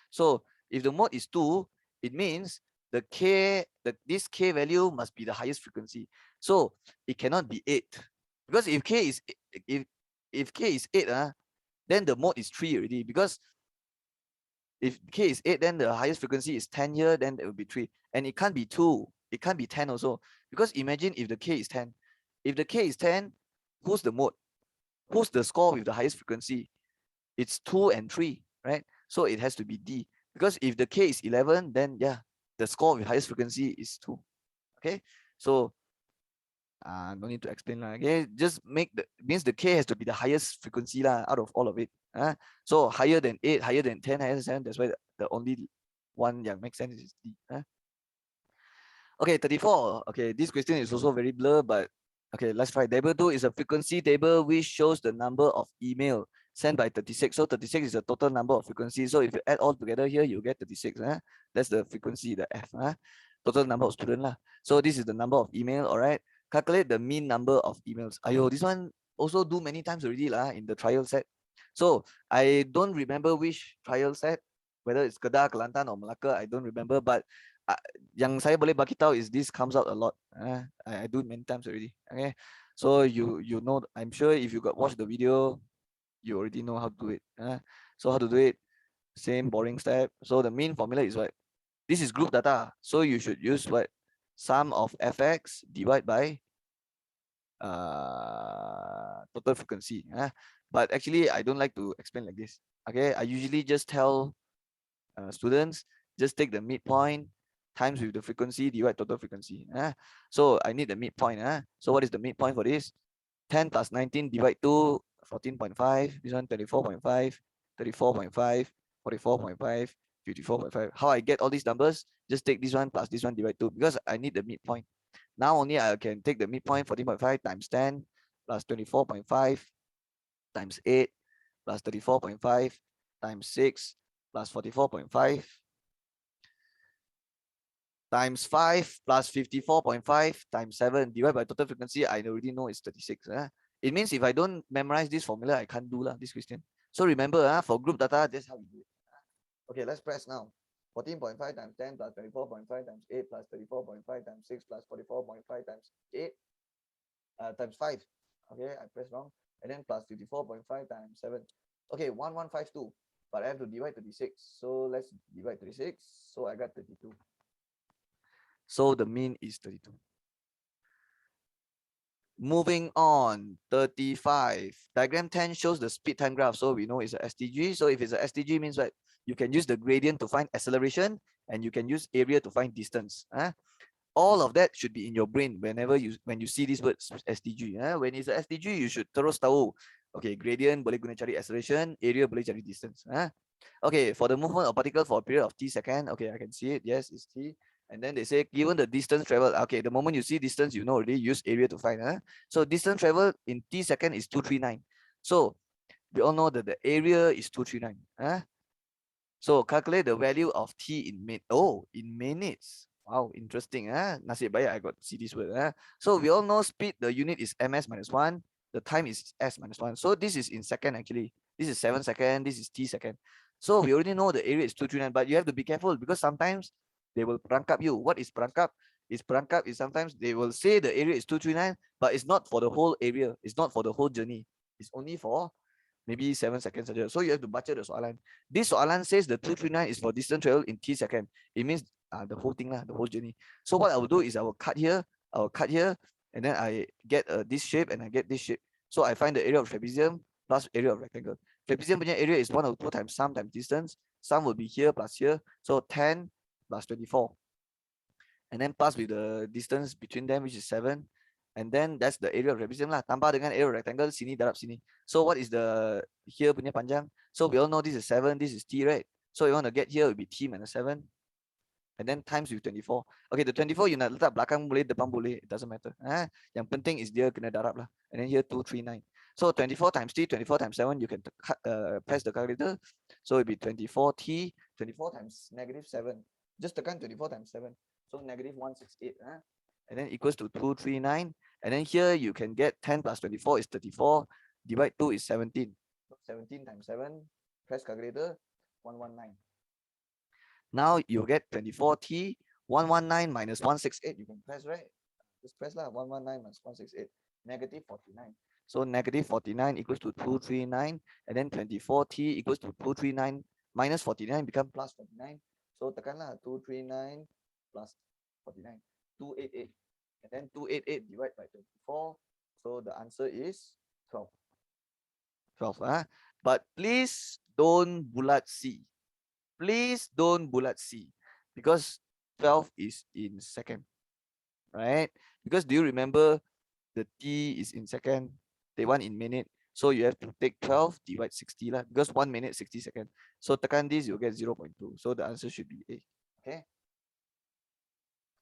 S1: So if the mode is 2, it means this K value must be the highest frequency. So it cannot be 8. Because if K is if K is 8, then the mode is 3 already. Because if K is 8, then the highest frequency is 10 here, then it will be 3. And it can't be 2. It can't be 10 also. Because imagine if the K is 10. If the K is 10, who's the mode? Who's the score with the highest frequency? It's 2 and 3, right? So it has to be D. Because if the K is 11, then yeah, the score with highest frequency is 2. Okay, so no need to explain lah. Okay, just means the K has to be the highest frequency lah out of all of it. So higher than 8, higher than 10, higher than 7. That's why the only one that makes sense is D. Okay, 34. Okay, this question is also very blur, but okay, let's try. Table 2 is a frequency table which shows the number of email sent by 36. So 36 is the total number of frequencies. So if you add all together here, you get 36. That's the frequency, the F. Total number of students lah. So this is the number of email. All right. Calculate the mean number of emails. Ayo, this one also do many times already lah in the trial set. So I don't remember which trial set, whether it's Kedah, Kelantan, or Melaka. I don't remember, but yang saya boleh bagi tahu is this comes out a lot. I do it many times already. Okay, so you know, I'm sure if you got watch the video, you already know how to do it. So how to do it? Same boring step. So the main formula is what? This is group data. So you should use what? Sum of fx divided by total frequency. But actually, I don't like to explain like this. Okay, I usually just tell students, just take the midpoint times with the frequency divide total frequency. So I need the midpoint. So what is the midpoint for this? 10 plus 19 divide 2, 14.5. This one 24.5, 34.5, 44.5, 54.5. How I get all these numbers? Just take this one plus this one divide 2, because I need the midpoint. Now only I can take the midpoint, 14.5 times 10 plus 24.5 times 8 plus 34.5 times 6 plus 44.5 times 5 plus 54.5 times 7 divided by total frequency. I already know it's 36. It means if I don't memorize this formula, I can't do this question. So remember, for group data, that's how we do it. Okay, let's press now. 14.5 times 10 plus 24.5 times 8 plus 34.5 times 6 plus 44.5 times 8 times 5. Okay, I pressed wrong. And then plus 54.5 times 7. Okay, 1152. But I have to divide 36. So let's divide 36. So I got 32. So the mean is 32. Moving on, 35. Diagram 10 shows the speed time graph. So we know it's a STG. So if it's a STG, means that you can use the gradient to find acceleration, and you can use area to find distance. All of that should be in your brain when you see this word STG. When it's a STG, you should terus tahu. Okay, gradient boleh guna cari acceleration, area boleh cari distance. Okay, for the movement of particle for a period of t second. Okay, I can see it. Yes, it's t. And then they say given the distance traveled. Okay, the moment you see distance, you know already, use area to find. So distance traveled in t second is 239. So we all know that the area is 239. So calculate the value of t in minutes. Wow, interesting. Nasib baik I got to see this word. So we all know speed, the unit is ms minus 1. The time is s minus 1. So this is in second actually. This is 7 seconds. This is t second. So we already know the area is 239, but you have to be careful because sometimes they will perangkap you. What is perangkap? Perangkap is sometimes they will say the area is 239, but it's not for the whole area. It's not for the whole journey. It's only for maybe 7 seconds saja. So you have to baca the soalan. This soalan says the 239 is for distance travel in T second. It means the whole thing lah, the whole journey. So what I will do is I will cut here, and then I get this shape and I get this shape. So I find the area of trapezium plus area of rectangle. Trapezium punya area is 1/2 times sum times distance. Sum will be here plus here. So 10 plus 24. And then plus with the distance between them, which is 7. And then that's the area of trapezium lah. Tambah dengan area of rectangle, sini darab sini. So what is the here punya panjang? So we all know this is 7, this is T, right? So you want to get here will be T minus 7. And then times with 24. Okay, the 24 you nak letak belakang boleh, depan boleh, it doesn't matter. Yang penting is dia kena darab lah. And then here 239. So 24 times T, 24 times 7, you can press the calculator. So it will be 24T, 24 times negative 7. Just tekan 24 times 7. So negative 168. And then equals to 239. And then here you can get 10 plus 24 is 34. Divide 2 is 17. So 17 times 7. Press calculator. 119. Now you get 24T. 119 minus 168. You can press, right? Just press lah. 119 minus 168. Negative 49. So negative 49 equals to 239. And then 24T equals to 239 minus 49 become plus 49. So tekan lah. 239 plus 49. 288. And then 288 divided by 24. So the answer is 12. 12. But please don't bulat C. Please don't bulat C. Because 12 is in second. Right? Because do you remember the T is in second, they want in minute. So you have to take 12 divide 60 lah. Because 1 minute 60 seconds. So tekan this, you'll get 0.2. So the answer should be A. Okay.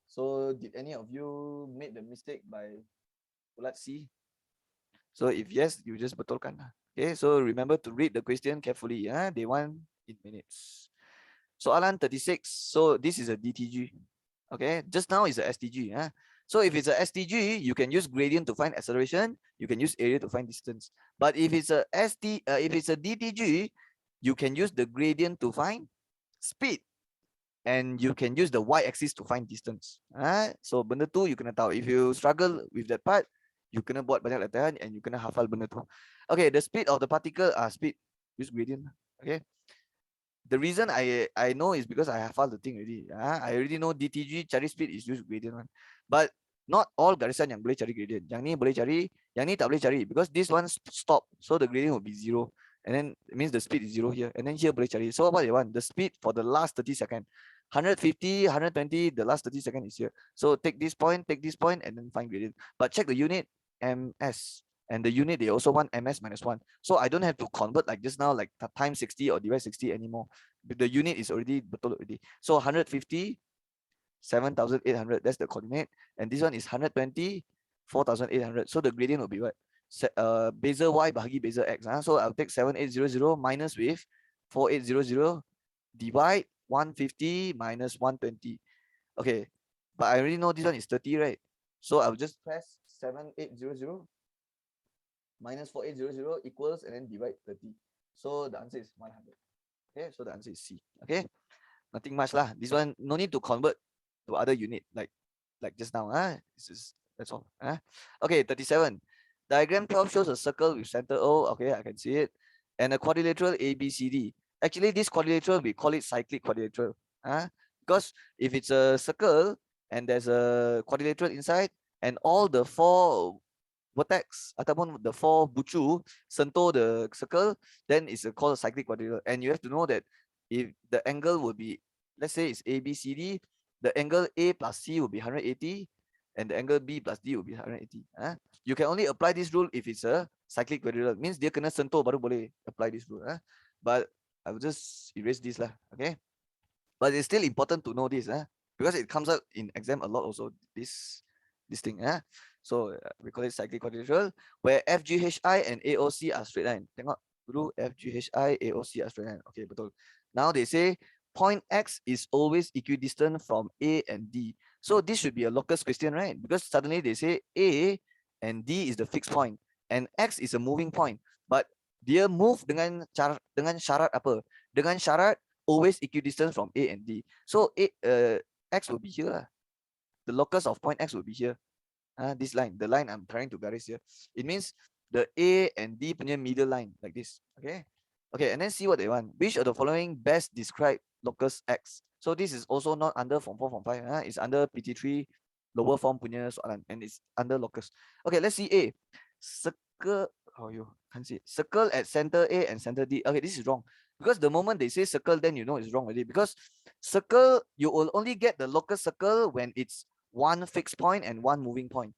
S1: So did any of you made the mistake by bulat C? So if yes, you just betulkan. Okay, so remember to read the question carefully. They want in minutes. Soalan 36. So this is a DTG. Okay, just now is a STG. So if it's a STG, you can use gradient to find acceleration. You can use area to find distance. But if it's a DTG, you can use the gradient to find speed. And you can use the y-axis to find distance. So benda tu you kena tahu. If you struggle with that part, you kena buat banyak latihan and you kena hafal benda tu. Okay, the speed of the particle, speed, use gradient. Okay. The reason I know is because I hafal the thing already. I already know DTG cari speed is use gradient one. But not all garisan yang boleh cari gradient. Yang ni boleh cari, yang ni tak boleh cari because this one stop. So the gradient will be 0. And then it means the speed is 0 here. And then here boleh cari. So what they want? The speed for the last 30 seconds. 150, 120, the last 30 seconds is here. So take this point, and then find gradient. But check the unit, ms. And the unit, they also want ms minus 1. So I don't have to convert like just now, like times 60 or divide 60 anymore. The unit is already betul already. So 150, 7,800, that's the coordinate. And this one is 120, 4,800. So the gradient will be what? Beza y bahagi beza x. So I'll take 7800 minus with 4800 divide 150 minus 120. Okay, but I already know this one is 30, right? So I'll just press 7800 minus 4800 equals and then divide 30. So the answer is 100. Okay, so the answer is C. Okay, nothing much lah. This one no need to convert to other unit like just now. That's all. Okay, 37. Diagram 12 shows a circle with center O. Okay, I can see it. And a quadrilateral ABCD. Actually, this quadrilateral, we call it cyclic quadrilateral. Because if it's a circle and there's a quadrilateral inside and all the 4 vertex ataupun the 4 bucu sentuh the circle, then it's called a cyclic quadrilateral. And you have to know that if the angle will be, let's say it's ABCD, the angle A plus C will be 180 and the angle B plus D will be 180. You can only apply this rule if it's a cyclic quadrilateral. Means dia kena sentuh baru boleh apply this rule. But I will just erase this lah. Okay. But it's still important to know this, because it comes up in exam a lot also. This thing. So we call it cyclic quadrilateral, where FGHI and AOC are straight line. Tengok dulu FGHI, AOC are straight line. Okay, betul. Now they say point X is always equidistant from A and D. So this should be a locus question, right? Because suddenly they say A and D is the fixed point and X is a moving point. But dia move dengan syarat apa? Dengan syarat always equidistant from A and D. So X will be here. The locus of point X will be here. This line, the line I'm trying to garis here. It means the A and D punya middle line like this. Okay. Okay, and then see what they want. Which of the following best describe locus X? So this is also not under form 4, form 5. It's under PT3 lower form punya soalan, and it's under locus. Okay, let's see A. Circle, oh you can't see it. Circle at center A and center D. Okay, this is wrong. Because the moment they say circle, then you know it's wrong already. Because circle, you will only get the locus circle when it's one fixed point and one moving point.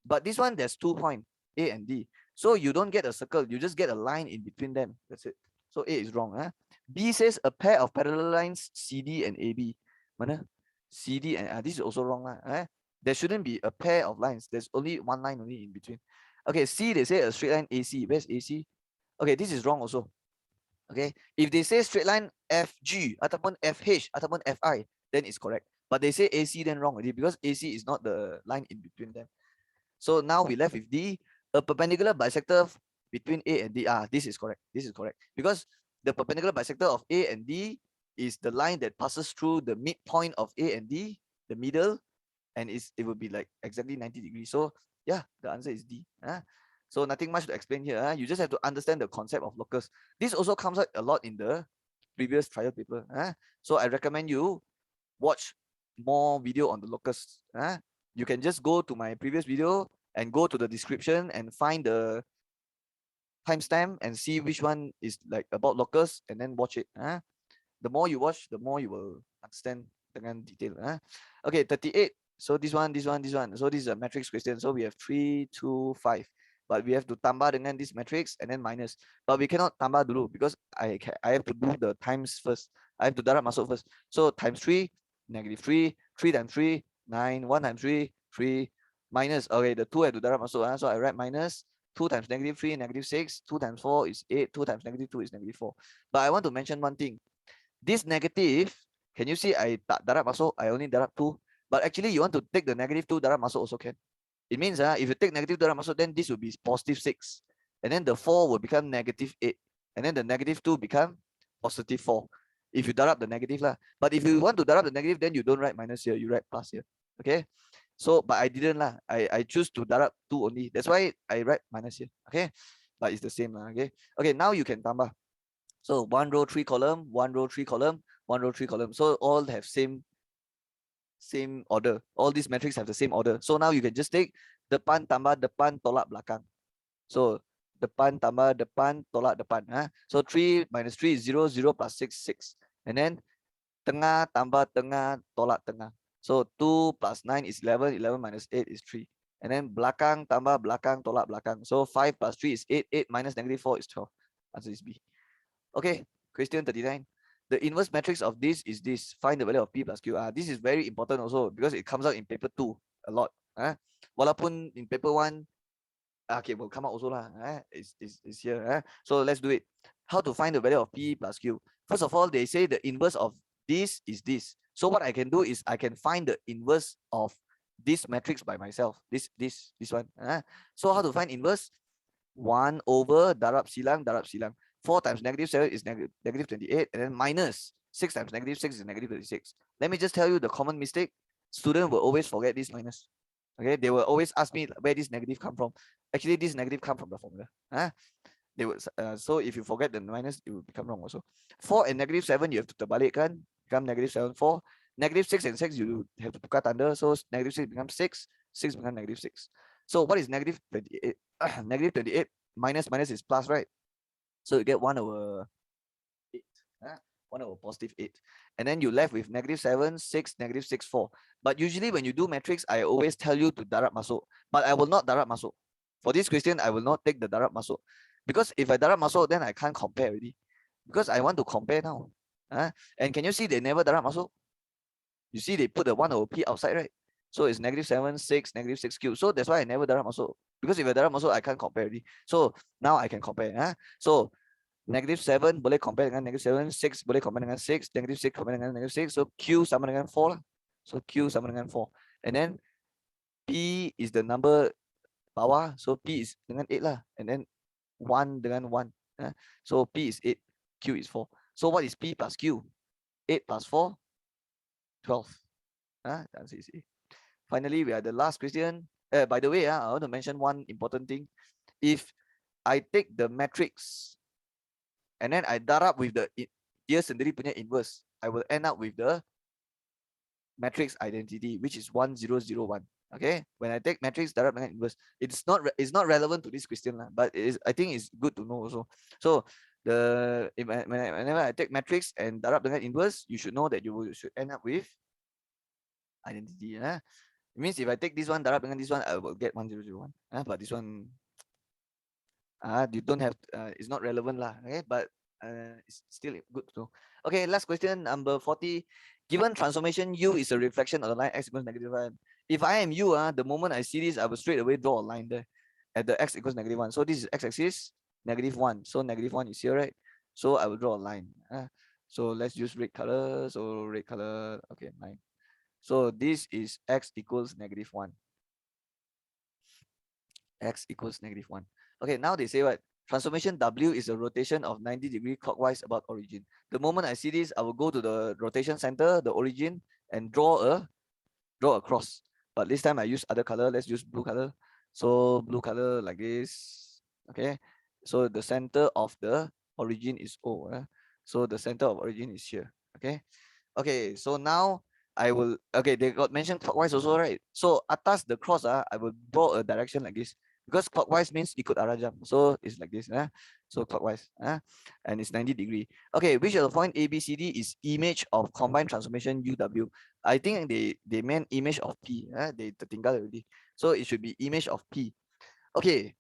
S1: But this one, there's 2 points, A and D. So you don't get a circle, you just get a line in between them. That's it. So A is wrong. B says a pair of parallel lines CD and AB. Mana? CD and this is also wrong. There shouldn't be a pair of lines. There's only one line only in between. Okay, C, they say a straight line AC. Where's AC? Okay, this is wrong also. Okay, if they say straight line FG ataupun FH ataupun FI, then it's correct. But they say AC, then wrong already, because AC is not the line in between them. So now we left with D, a perpendicular bisector between A and D. This is correct. This is correct. Because the perpendicular bisector of A and D is the line that passes through the midpoint of A and D, the middle, and it will be like exactly 90 degrees. So yeah, the answer is D. So nothing much to explain here. You just have to understand the concept of locus. This also comes out a lot in the previous trial paper. So I recommend you watch more video on the locus. You can just go to my previous video and go to the description and find the timestamp and see which one is like about locus, and then watch it. The more you watch, the more you will understand dengan detail. Okay, 38. So this one. So this is a matrix question. So we have 3, 2, 5. But we have to tambah dengan this matrix and then minus. But we cannot tambah dulu because I have to do the times first. I have to darab masuk first. So times 3, -3, 3 times 3, 9, 1 times 3, 3, minus. Okay, the 2 have to darab masuk. So I write minus 2 times -3, -6. 2 times 4 is 8. 2 times -2 is -4. But I want to mention one thing. This negative, can you see I tak darab masuk? I only darab 2. But actually, you want to take the -2 darab masuk also can. It means if you take -2 darab masuk, then this will be +6. And then the 4 will become -8. And then the -2 become +4. If you darab the negative lah. But if you want to darab the negative, then you don't write minus here, you write plus here. Okay. So, but I didn't lah. I choose to darab 2 only. That's why I write minus here. Okay. But it's the same lah. Okay. Okay, now you can tambah. So 1 row 3 column, 1 row 3 column, 1 row 3 column. So all have same order. All these metrics have the same order. So now you can just take depan tambah depan tolak belakang. So depan tambah depan tolak depan. So 3 minus 3 is 0, 0 plus 6, 6. And then tengah tambah tengah tolak tengah. So 2 plus 9 is 11, 11 minus 8 is 3. And then belakang tambah belakang tolak belakang. So 5 plus 3 is 8, 8 minus -4 is 12. Answer is B. Okay, question 39. The inverse matrix of this is this. Find the value of P plus Q. This is very important also because it comes out in paper 2 a lot. Walaupun in paper 1, okay, will come out also lah. It's here. So let's do it. How to find the value of P plus Q? First of all, they say the inverse of this is this. So what I can do is I can find the inverse of this matrix by myself. This one. So how to find inverse? 1 over darab silang. 4 times -7 is -28, and then minus 6 times -6 is -36. Let me just tell you the common mistake. Student will always forget this minus. Okay, they will always ask me where this negative come from. Actually, this negative come from the formula. They will, so if you forget the minus, it will become wrong also. 4 and -7, you have to terbalikkan, become -7, 4. -6 and 6, you have to tukar tanda. So -6 becomes 6, 6 becomes -6. So what is -28? -28 minus is plus, right? So you get 1 over 8. 1 over +8. And then you left with -7, 6, -6, 4. But usually when you do matrix, I always tell you to darab masuk. But I will not darab masuk. For this question, I will not take the darab masuk. Because if I darab masuk, then I can't compare already. Because I want to compare now. And can you see they never darab masuk? You see they put the 1 over P outside, right? So it's -7, 6, -6 cube. So that's why I never darab masuk. Because if I darab masuk, I can't compare already. So now I can compare. So -7 boleh compare dengan -7, 6 boleh compare dengan 6, -6 compare dengan -6. So Q sama dengan 4 lah. So Q sama dengan 4. And then P is the number bawah. So P is dengan 8 lah. And then 1 dengan 1. So P is 8, Q is 4. So what is P plus Q? 8 plus 4, 12. The answer is A. Finally, we are the last question. By the way, I want to mention one important thing. If I take the matrix and then I darab with the dia sendiri punya inverse, I will end up with the matrix identity, which is 1001. Okay, when I take matrix darab dengan inverse, it's not relevant to this question lah, but it is, I think it's good to know also. So whenever I take matrix and darab dengan inverse, you should know that you should end up with identity. It means if I take this one darab dengan this one, I will get 1001. But this one you don't have it's not relevant lah. Okay, but it's still good to know. Okay, last question, number 40. Given transformation U is a reflection of the line x equals -1. If I am U, the moment I see this, I will straight away draw a line there at the x equals -1. So this is x-axis -1. So -1 is here, right? So I will draw a line. So let's use red color. So red color, okay, 9. So this is x equals -1. X equals -1. Okay, now they say what? Transformation W is a rotation of 90 degrees clockwise about origin. The moment I see this, I will go to the rotation center, the origin, and draw a cross. But this time I use other color. Let's use blue color. So blue color like this. Okay. So the center of the origin is O. So the center of origin is here. Okay. Okay. So now I will. Okay, they got mentioned clockwise also, right? So atas the cross, I will draw a direction like this. Because clockwise means ikut arah jam. So it's like this. So clockwise. And it's 90 degree. Okay, which of the point A, B, C, D is image of combined transformation UW? I think they meant image of P. They tertinggal already. So it should be image of P. Okay.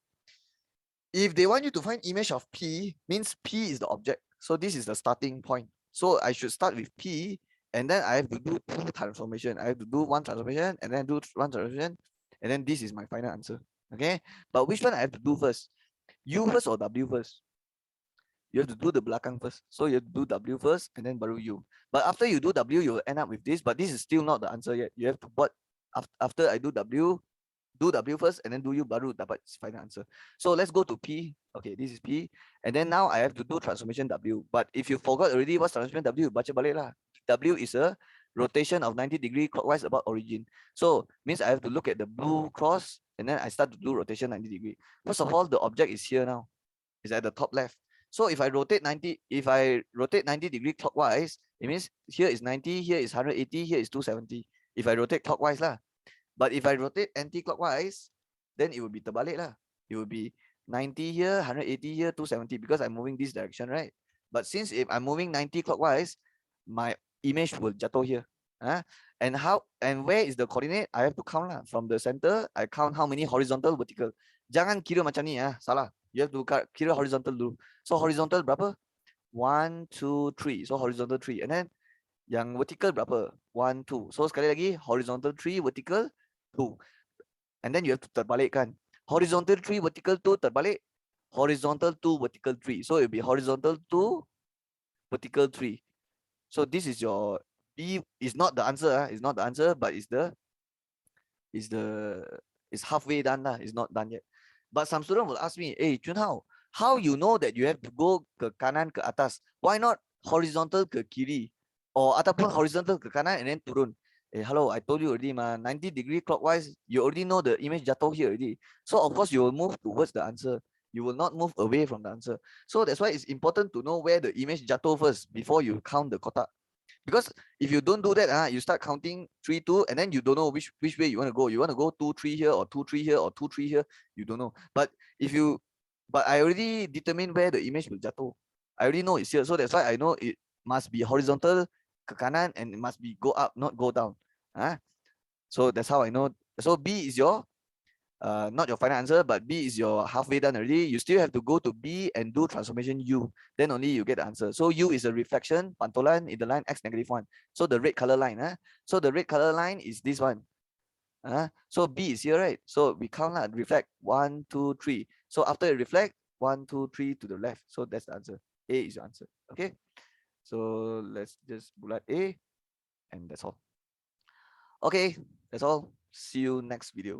S1: If they want you to find image of P, means P is the object. So this is the starting point. So I should start with P, and then I have to do two transformation. I have to do one transformation, and then do one transformation, and then this is my final answer. Okay, but which one I have to do first? U first or W first? You have to do the belakang first. So you have to do W first, and then baru U. But after you do W, you will end up with this. But this is still not the answer yet. You have to what? After I do W first, and then do U baru dapat final answer. So let's go to P. Okay, this is P. And then now I have to do transformation W. But if you forgot already what's transformation W, baca balik lah. W is a rotation of 90 degree clockwise about origin. So means I have to look at the blue cross, and then I start to do rotation 90 degree. First of all, the object is here now. It's at the top left. So if I rotate 90 degree clockwise, it means here is 90, here is 180, here is 270. If I rotate clockwise lah. But if I rotate anti-clockwise, then it will be terbalik lah. It will be 90 here, 180 here, 270, because I'm moving this direction, right? But since if I'm moving 90 clockwise, my image will jatuh here. And where is the coordinate? I have to count lah. From the center, I count how many horizontal, vertical. Jangan kira macam ni, salah. You have to kira horizontal dulu. So horizontal berapa? 1, 2, 3. So horizontal 3. And then yang vertical berapa? 1, 2. So sekali lagi, horizontal 3, vertical 2. And then you have to terbalikkan. Horizontal 3, vertical 2, terbalik. Horizontal 2, vertical 3. So it will be horizontal 2, vertical 3. So this is your B. Is not the answer. It's not the answer, but it's halfway done lah. It's not done yet. But some student will ask me, hey, Junhao, how you know that you have to go ke kanan ke atas? Why not horizontal ke kiri? Or ataupun horizontal ke kanan and then turun? Hey, hello, I told you already, 90 degree clockwise, you already know the image jatuh here already. So of course you will move towards the answer. You will not move away from the answer. So that's why it's important to know where the image jatuh first before you count the kotak. Because if you don't do that, you start counting 3, 2, and then you don't know which way you want to go. You want to go 2, 3 here, or 2, 3 here, or 2, 3 here. You don't know. But I already determined where the image will jatuh. I already know it's here. So that's why I know it must be horizontal ke kanan, and it must be go up, not go down. So that's how I know. So B is your not your final answer, but B is your halfway done already. You still have to go to B and do transformation U. Then only you get the answer. So U is a reflection, pantulan in the line x -1. So the red color line. So the red color line is this one. So B is here, right? So we count lah, reflect 1, 2, 3. So after it reflect 1, 2, 3 to the left. So that's the answer. A is your answer. Okay. So let's just bullet A, and that's all. Okay, that's all. See you next video.